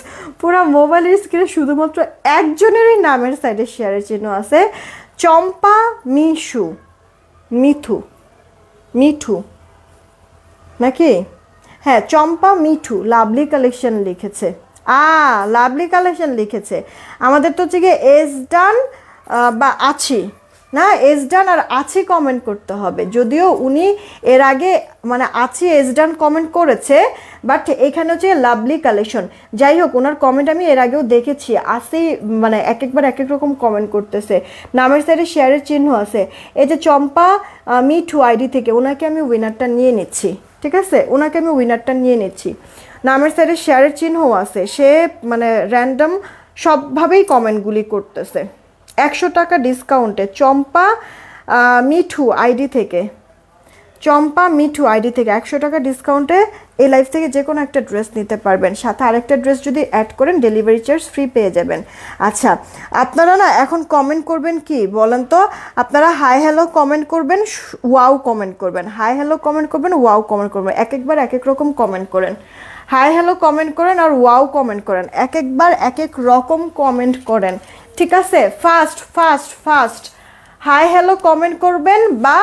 পুরো মোবাইলের স্ক্রিনে শুধুমাত্র একজনেরই নামের সাইডে শেয়ারের চিহ্ন আছে, চম্পা মিঠু নাকি? হ্যাঁ, চম্পা মিঠু লাভলি কালেকশন লিখেছে। লাভলি কালেকশন লিখেছে। আমাদের তো হচ্ছে গিয়ে এস ডান বা আছি না, এস ডান আর আছি কমেন্ট করতে হবে। যদিও উনি এর আগে মানে আছি এস ডান কমেন্ট করেছে, বাট এখানে হচ্ছে লাভলি কালেকশন। যাই হোক, ওনার কমেন্ট আমি এর আগেও দেখেছি, আসি মানে একবার এক এক রকম কমেন্ট করতেছে। নামের সাইডে শেয়ারের চিহ্ন আছে। এই যে চম্পা মিঠু আইডি থেকে ওনাকে আমি উইনারটা নিয়ে নিচ্ছি, ঠিক আছে? ওনাকে আমি উইনারটা নিয়ে নিচ্ছি। নামের সাইডে শেয়ারের চিহ্নও আছে, সে মানে র্যান্ডম সবভাবেই কমেন্টগুলি করতেছে। 100 টাকা ডিসকাউন্টে চম্পা মিঠু আইডি থেকে 100 টাকা ডিসকাউন্টে এই লাইফ থেকে যে কোনো একটা ড্রেস নিতে পারবেন, সাথে আরেকটা ড্রেস যদি অ্যাড করেন ডেলিভারি চার্জ ফ্রি পেয়ে যাবেন। আচ্ছা, আপনারা না এখন কমেন্ট করবেন কি বলেন তো? আপনারা হাই হ্যালো কমেন্ট করবেন, ওয়াও কমেন্ট করবেন, হাই হ্যালো কমেন্ট করবেন, ওয়াও কমেন্ট করবেন, এক একবার এক এক রকম কমেন্ট করেন। হাই হ্যালো কমেন্ট করেন আর ওয়াও কমেন্ট করেন, এক একবার এক এক রকম কমেন্ট করেন, ঠিক আছে? ফার্স্ট হাই হ্যালো কমেন্ট করবেন বা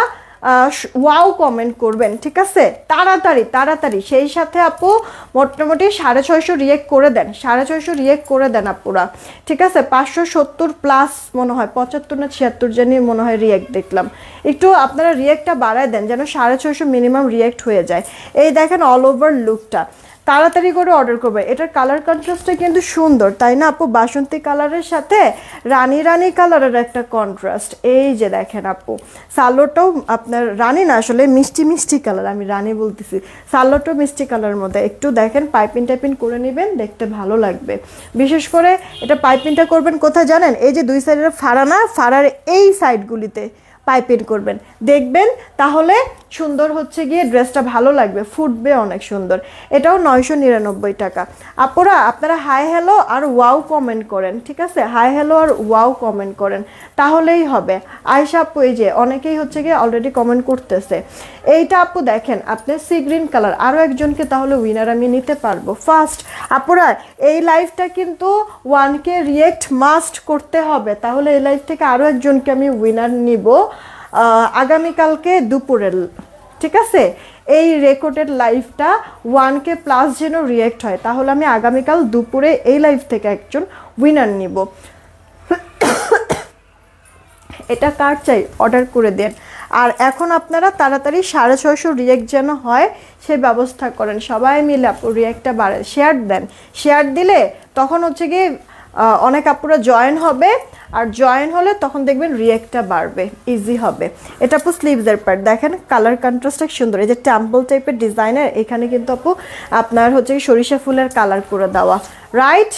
ওয়াও কমেন্ট করবেন, ঠিক আছে? তাড়াতাড়ি। সেই সাথে আপু মোটামুটি 650 রিয়েক্ট করে দেন, 650 রিয়েক্ট করে দেন আপুরা, ঠিক আছে? 570 প্লাস মনে হয়, 75 না 76 জানি মনে হয় রিয়েক্ট দেখলাম। একটু আপনারা রিয়েক্টটা বাড়ায় দেন যেন 650 মিনিমাম রিয়েক্ট হয়ে যায়। এই দেখেন অল ওভার লুকটা, তাড়াতাড়ি করে অর্ডার করবে। এটার কালার কন্ট্রাস্টটা কিন্তু সুন্দর, তাই না আপু? বাসন্তী কালারের সাথে রানী কালারের একটা কন্ট্রাস্ট। এই যে দেখেন আপু, সালোটাও আপনার রানী না, আসলে মিষ্টি কালার, আমি রানী বলতেছি। সালোটাও মিষ্টি কালারের মধ্যে, একটু দেখেন টাইপিং করে নেবেন, দেখতে ভালো লাগবে। বিশেষ করে এটা পাইপিংটা করবেন কোথায় জানেন? এই যে দুই সাইডের ফাড়ার এই সাইডগুলিতে পাইপিং করবেন, দেখবেন তাহলে সুন্দর হচ্ছে গিয়ে ড্রেসটা ভালো লাগবে, ফুটবে অনেক সুন্দর। এটাও 999 টাকা। আপুরা আপনারা হাই হ্যালো আর ওয়াও কমেন্ট করেন, ঠিক আছে? হাই হ্যালো আর ওয়াও কমেন্ট করেন, তাহলেই হবে। আয়শা আপু এই যে অনেকেই হচ্ছে গিয়ে অলরেডি কমেন্ট করতেছে। এইটা আপু দেখেন আপনার সি গ্রিন কালার, আরও একজনকে তাহলে উইনার আমি নিতে পারবো। ফার্স্ট আপুরা এই লাইভটা কিন্তু 1K রিয়েক্ট মাস্ট করতে হবে, তাহলে এই লাইভ থেকে আরও একজনকে আমি উইনার নিব আগামীকালকে দুপুরের, ঠিক আছে? এই রেকর্ডেড লাইভটা 1K প্লাস যেন রিয়েক্ট হয়, তাহলে আমি আগামীকাল দুপুরে এই লাইভ থেকে একজন উইনার নিব। এটা কার চাই অর্ডার করে দেন। আর এখন আপনারা তাড়াতাড়ি 650 রিয়েক্ট যেন হয় সে ব্যবস্থা করেন, সবাই মিলে আপু রিয়েক্টটা বাড়ে, শেয়ার দেন। শেয়ার দিলে তখন হচ্ছে কি অনেক আপুরা জয়েন হবে, আর জয়েন হলে তখন দেখবেন রিয়েক্টটা বাড়বে, ইজি হবে। এটা আপু স্লিভসের পার্ট, দেখেন কালার কন্ট্রাস্টটা সুন্দর, এই যে টেম্পল টাইপের ডিজাইনের, এখানে কিন্তু আপু আপনার হচ্ছে সরিষা ফুলের কালার করে দেওয়া, রাইট?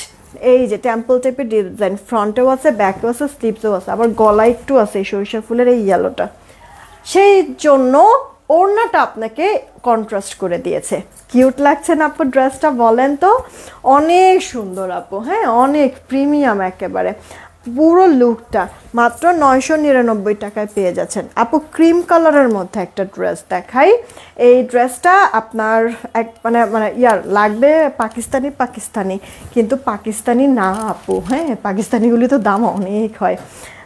এই যে টেম্পল টাইপের ডিজাইন, ফ্রন্টেও আছে, ব্যাকেও আছে, স্লিভসেও আছে, আবার গলায় একটু আছে এই সরিষা ফুলের এই ইয়েলোটা, সেই জন্য ওড়নাটা আপনাকে কন্ট্রাস্ট করে দিয়েছে। কিউট লাগছে না আপু ড্রেসটা, বলেন তো? অনেক সুন্দর আপু, হ্যাঁ অনেক প্রিমিয়াম একেবারে। পুরো লুকটা মাত্র 999 টাকায় পেয়ে যাচ্ছেন আপু। ক্রিম কালারের মধ্যে একটা ড্রেস দেখাই, এই ড্রেসটা আপনার এক মানে মানে ইয়ার লাগবে পাকিস্তানি, কিন্তু পাকিস্তানি না আপু, হ্যাঁ পাকিস্তানিগুলি তো দাম অনেক হয়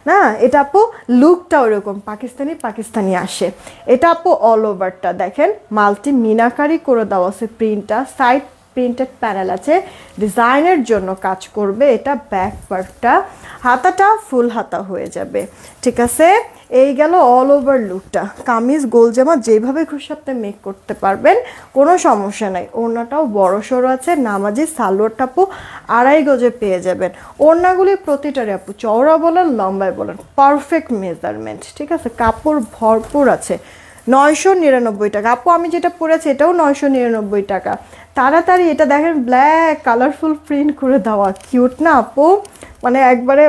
না, এটা আপু লুকটা ওরকম পাকিস্তানি আসে। এটা আপু অল ওভারটা দেখেন মাল্টি মিনাকারি করে দেওয়া আছে, প্রিন্টটা সাইড প্রিন্টেড প্যানেল আছে, ডিজাইনের জন্য কাজ করবে। এটা ব্যাক পার্টটা, হাতাটা ফুল হাতা হয়ে যাবে, ঠিক আছে? এই গেল অল ওভার লুকটা। কামিজ গোল জামা যেভাবে খুশি আপনি মেক করতে পারবেন, কোনো সমস্যা নাই। ওড়নাটাও বড় সড়ো আছে, নামাজি সালোয়ারটা আপু 2.5 গজে পেয়ে যাবেন। ওড়নাগুলি প্রতিটারে আপু চওড়া বলেন লম্বায় বলেন পারফেক্ট মেজারমেন্ট, ঠিক আছে? কাপড় ভরপুর আছে। 999 টাকা আপু, আমি যেটা পরেছি এটাও 999 টাকা। তাড়াতাড়ি এটা দেখেন ব্ল্যাক কালারফুল প্রিন্ট করে দেওয়া, কিউট না আপু? মানে একবারে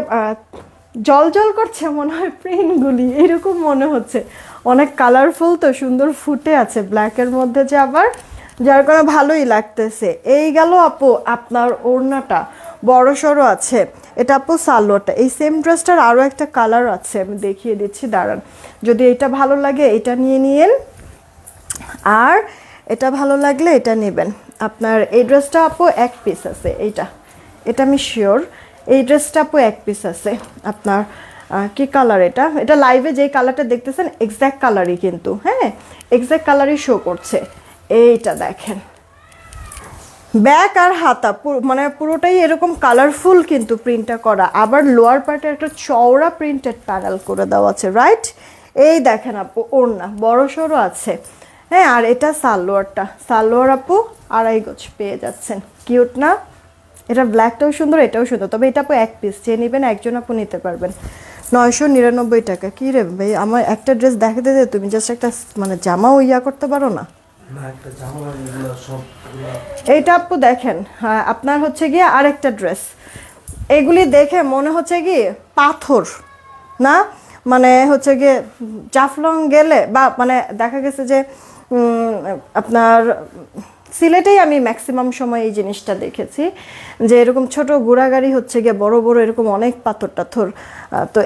জল জল করছে মনে হয় প্রিন্টগুলি, এরকম মনে হচ্ছে। অনেক কালারফুল তো, সুন্দর ফুটে আছে ব্ল্যাকের মধ্যে যে আবার, যার কারণে ভালোই লাগতেছে। এই গেল আপু আপনার ওড়নাটা বড় সড়ো আছে। এটা আপু সালোয়ারটা, এই সেম ড্রেসটার আরও একটা কালার আছে, আমি দেখিয়ে দিচ্ছি দাঁড়ান। যদি এটা ভালো লাগে এটা নিয়ে নিয়েন, আর এটা ভালো লাগলে এটা নেবেন। আপনার এই ড্রেসটা আপু এক পিস আছে, এটা আমি শিওর এই ড্রেসটা আপু এক পিস আছে। আপনার কি কালার এটা? এটা লাইভে যেই কালারটা দেখতেছেন এক্স্যাক্ট কালারই কিন্তু, হ্যাঁ এক্স্যাক্ট কালারই শো করছে। এইটা দেখেন ব্যাক আর হাতা মানে পুরোটাই এরকম কালারফুল কিন্তু প্রিন্টটা করা, আবার লোয়ার পার্টে একটা চওড়া প্রিন্টেড প্যানেল করে দেওয়া আছে, রাইট? এই দেখেন আপু ওড়না বড় সড়ো আছে, হ্যাঁ। আর এটা সালোয়ার আপু 2.5 গজ পেয়ে যাচ্ছেন, কিউট না? এটা ব্ল্যাকটাও সুন্দর, এটাও সুন্দর, তবে এটা আপু এক পিস, যে নেবেন একজন আপু নিতে পারবেন। 999 টাকা। কি রে ভাই, আমার একটা ড্রেস দেখাতে দে, তুমি জাস্ট একটা মানে জামাও ইয়া করতে পারো না? এইটা আপু দেখেন, হ্যাঁ আপনার হচ্ছে গিয়ে আরেকটা ড্রেস, এগুলি দেখে মনে হচ্ছে কি পাথর না, মানে হচ্ছে গিয়ে জাফলং গেলে বা মানে দেখা গেছে যে আপনার সিলেটেই আমি ম্যাক্সিমাম সময় এই জিনিসটা দেখেছি, যে এরকম ছোট ঘোড়াগাড়ি হচ্ছে গিয়ে বড় বড় এরকম অনেক পাথর টাথর, তো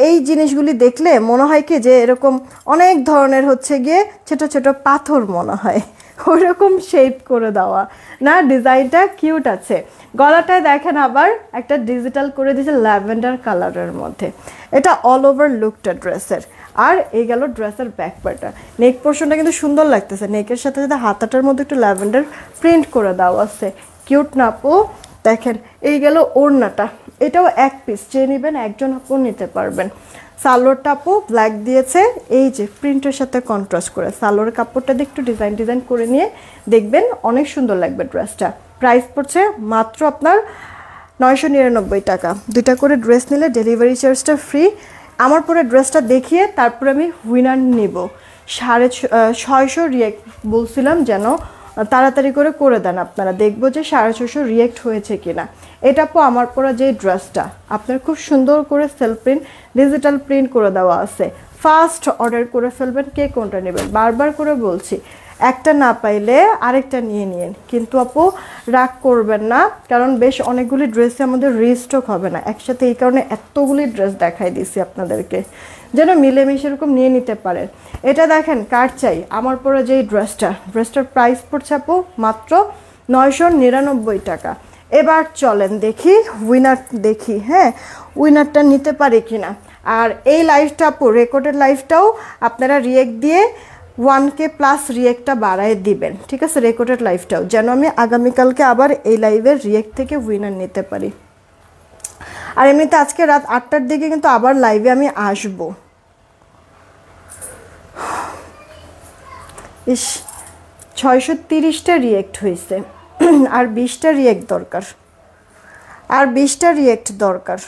এই জিনিসগুলি দেখলে মনে হয় কি যে এরকম অনেক ধরনের হচ্ছে গিয়ে ছোট ছোট পাথর মনে হয়, ওই রকম শেপ করে দেওয়া না, ডিজাইনটা কিউট আছে। গলাটায় দেখেন আবার একটা ডিজিটাল করে দিয়েছে ল্যাভেন্ডার কালারের মধ্যে, এটা অল ওভার লুকটা ড্রেসের। আর এই গেল ড্রেসের ব্যাক পার্টটা, নেক পোর্শনটা কিন্তু সুন্দর লাগতেছে, নেকের সাথে সাথে হাতাটার মধ্যে একটু ল্যাভেন্ডার প্রিন্ট করে দেওয়া আছে, কিউট না আপু? দেখেন এই গেল ওড়নাটা, এটাও এক পিস, যে নেবেন একজন আপু নিতে পারবেন। সালোয়ারটা আপু ব্ল্যাক দিয়েছে, এই যে প্রিন্টের সাথে কন্ট্রাস্ট করে সালোয়ার কাপড়টা দিয়ে একটু ডিজাইন করে নিয়ে দেখবেন অনেক সুন্দর লাগবে ড্রেসটা। প্রাইস পড়ছে মাত্র আপনার 999 টাকা। 2টা করে ড্রেস নিলে ডেলিভারি চার্জটা ফ্রি। আমার পরে ড্রেসটা দেখিয়ে তারপরে আমি উইনার নিব। 650 রিয়েক্ট বলছিলাম যেন তাড়াতাড়ি করে দেন আপনারা, দেখবো যে 650 রিয়েক্ট হয়েছে কিনা। এটা আপু আমার পরা যে ড্রেসটা আপনার খুব সুন্দর করে সেলফ প্রিন্ট ডিজিটাল প্রিন্ট করে দেওয়া আছে, ফার্স্ট অর্ডার করে ফেলবেন। কে কোনটা নেবেন বারবার করে বলছি, একটা না পাইলে আরেকটা নিয়ে নিন, কিন্তু আপু রাগ করবেন না, কারণ বেশ অনেকগুলি ড্রেসে আমাদের রিস্টক হবে না একসাথে, এই কারণে এতগুলি ড্রেস দেখাই দিছি আপনাদেরকে, যেন মিলেমিশে এরকম নিয়ে নিতে পারেন। এটা দেখেন কার চাই আমার পরে যেই ড্রেসটার প্রাইস পড়ছে আপু মাত্র 999 টাকা। এবার চলেন দেখি উইনার দেখি, হ্যাঁ উইনারটা নিতে পারি কিনা। আর এই লাইভটা আপু রেকর্ডেড লাইভটাও আপনারা রিয়েক্ট দিয়ে 1K প্লাস রিয়েক্টটা বাড়ায় দিবেন, ঠিক আছে? রেকর্ডেড লাইভটাও যেন আমি আগামীকালকে আবার এই লাইভের রিয়েক্ট থেকে উইনার নিতে পারি। আর এমনিতে আজকে রাত 8টার দিকে কিন্তু আবার লাইভে আমি আসব। ইস 630টা রিয়েক্ট হয়েছে, আর 20টা রিয়েক্ট দরকার, আর 20টা রিয়েক্ট দরকার।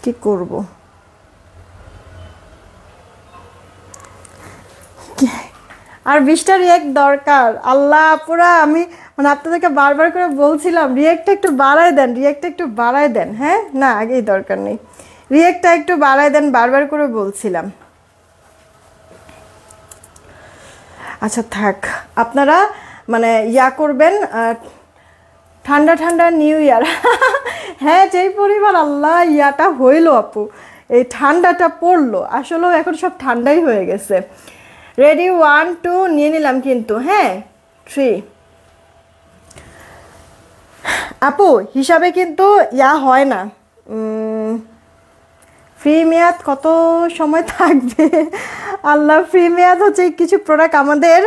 কি করব? আর 20টা রিয়েক্ট দরকার। আল্লাহ পুরা আমি মানে আপনাদেরকে বারবার করে বলছিলাম রিয়েক্টটা একটু বাড়ায় দেন, রিয়েক্টটা একটু বাড়ায় দেন। হ্যাঁ না আগেই দরকার নেই, রিয়েক্টটা একটু বাড়ায় দেন বারবার করে বলছিলাম। আচ্ছা থাক, আপনারা মানে ইয়া করবেন, ঠান্ডা ঠান্ডা নিউ ইয়ার। হ্যাঁ যেই পরিমাণ আল্লাহ ইয়াটা হইলো আপু, এই ঠান্ডাটা পড়লো, আসলেও এখন সব ঠান্ডাই হয়ে গেছে। রেডি 1 2 নিয়ে নিলাম কিন্তু। হ্যাঁ 3 আপু হিসাবে কিন্তু ইয়া হয় না, ফ্রি মেয়াদ কত সময় থাকবে? আল্লাহ ফ্রি মেয়াদ হচ্ছে কিছু প্রোডাক্ট আমাদের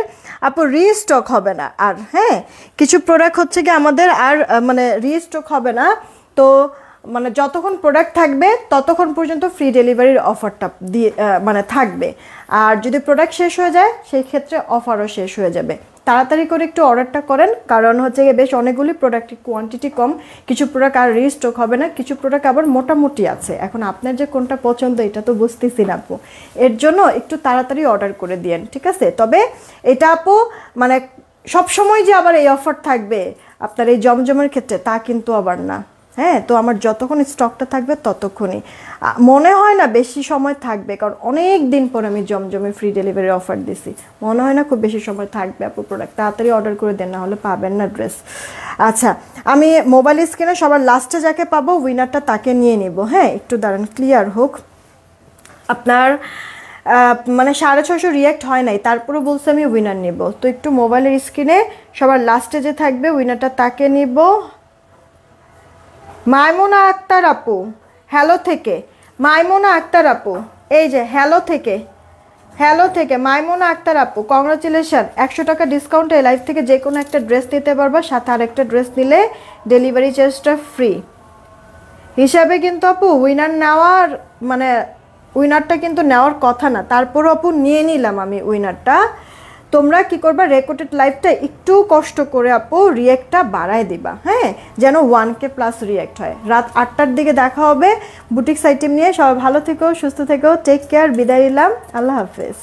আপু রিস্টক হবে না আর। হ্যাঁ কিছু প্রোডাক্ট হচ্ছে কি আমাদের আর মানে রিস্টক হবে না, তো মানে যতক্ষণ প্রোডাক্ট থাকবে ততক্ষণ পর্যন্ত ফ্রি ডেলিভারির অফারটা দিয়ে মানে থাকবে। আর যদি প্রোডাক্ট শেষ হয়ে যায় সেই ক্ষেত্রে অফারও শেষ হয়ে যাবে। তাড়াতাড়ি করে একটু অর্ডারটা করেন, কারণ হচ্ছে বেশ অনেকগুলি প্রোডাক্টের কোয়ান্টিটি কম, কিছু প্রোডাক্ট আর রিস্টক হবে না, কিছু প্রোডাক্ট আবার মোটামুটি আছে। এখন আপনার যে কোনটা পছন্দ এটা তো বুঝতেছি না আপু, এর জন্য একটু তাড়াতাড়ি অর্ডার করে দিয়েন, ঠিক আছে? তবে এটা আপু মানে সবসময় যে আবার এই অফার থাকবে আপনার এই জমজমের ক্ষেত্রে তা কিন্তু আবার না। হ্যাঁ তো আমার যতক্ষণ স্টকটা থাকবে ততক্ষণই, মনে হয় না বেশি সময় থাকবে, কারণ অনেক দিন পর আমি জমজমে ফ্রি ডেলিভারি অফার দিছি, মনে হয় না খুব বেশি সময় থাকবে আপু প্রোডাক্ট। তাড়াতাড়ি অর্ডার করে দেন, না হলে পাবেন না ড্রেস। আচ্ছা আমি মোবাইল স্ক্রিনে সবার লাস্টে যাকে পাবো উইনারটা তাকে নিয়ে নিব। হ্যাঁ একটু দাঁড়ান ক্লিয়ার হোক। আপনার মানে 650 রিয়াক্ট হয় নাই, তারপরে বলছে আমি উইনার নিব, তো একটু মোবাইলের স্ক্রিনে সবার লাস্টে যে থাকবে উইনারটা তাকে নিব। মাইমুনা আক্তার আপু হ্যালো থেকে, মাইমুনা আক্তার আপু এই যে হ্যালো থেকে, হ্যালো থেকে মাইমুনা আক্তার আপু কংগ্রাচুলেশন, 100 টাকা ডিসকাউন্টে লাইফ থেকে যে কোনো একটা ড্রেস নিতে পারবা, সাথে আর একটা ড্রেস নিলে ডেলিভারি চার্জটা ফ্রি হিসাবে। কিন্তু আপু উইনার নেওয়ার মানে উইনারটা কিন্তু নেওয়ার কথা না, তারপরও আপু নিয়ে নিলাম আমি উইনারটা। তোমরা কি করবা, রেকর্ডেড লাইভটা একটু কষ্ট করে আপু রিয়েক্টটা বাড়ায় দিবা, হ্যাঁ যেন 1K প্লাস রিয়েক্ট হয়। রাত 8টার দিকে দেখা হবে বুটিক্স আইটেম নিয়ে। সবাই ভালো থেকো, সুস্থ থেকো, টেক কেয়ার, বিদায় নিলাম, আল্লাহ হাফেজ।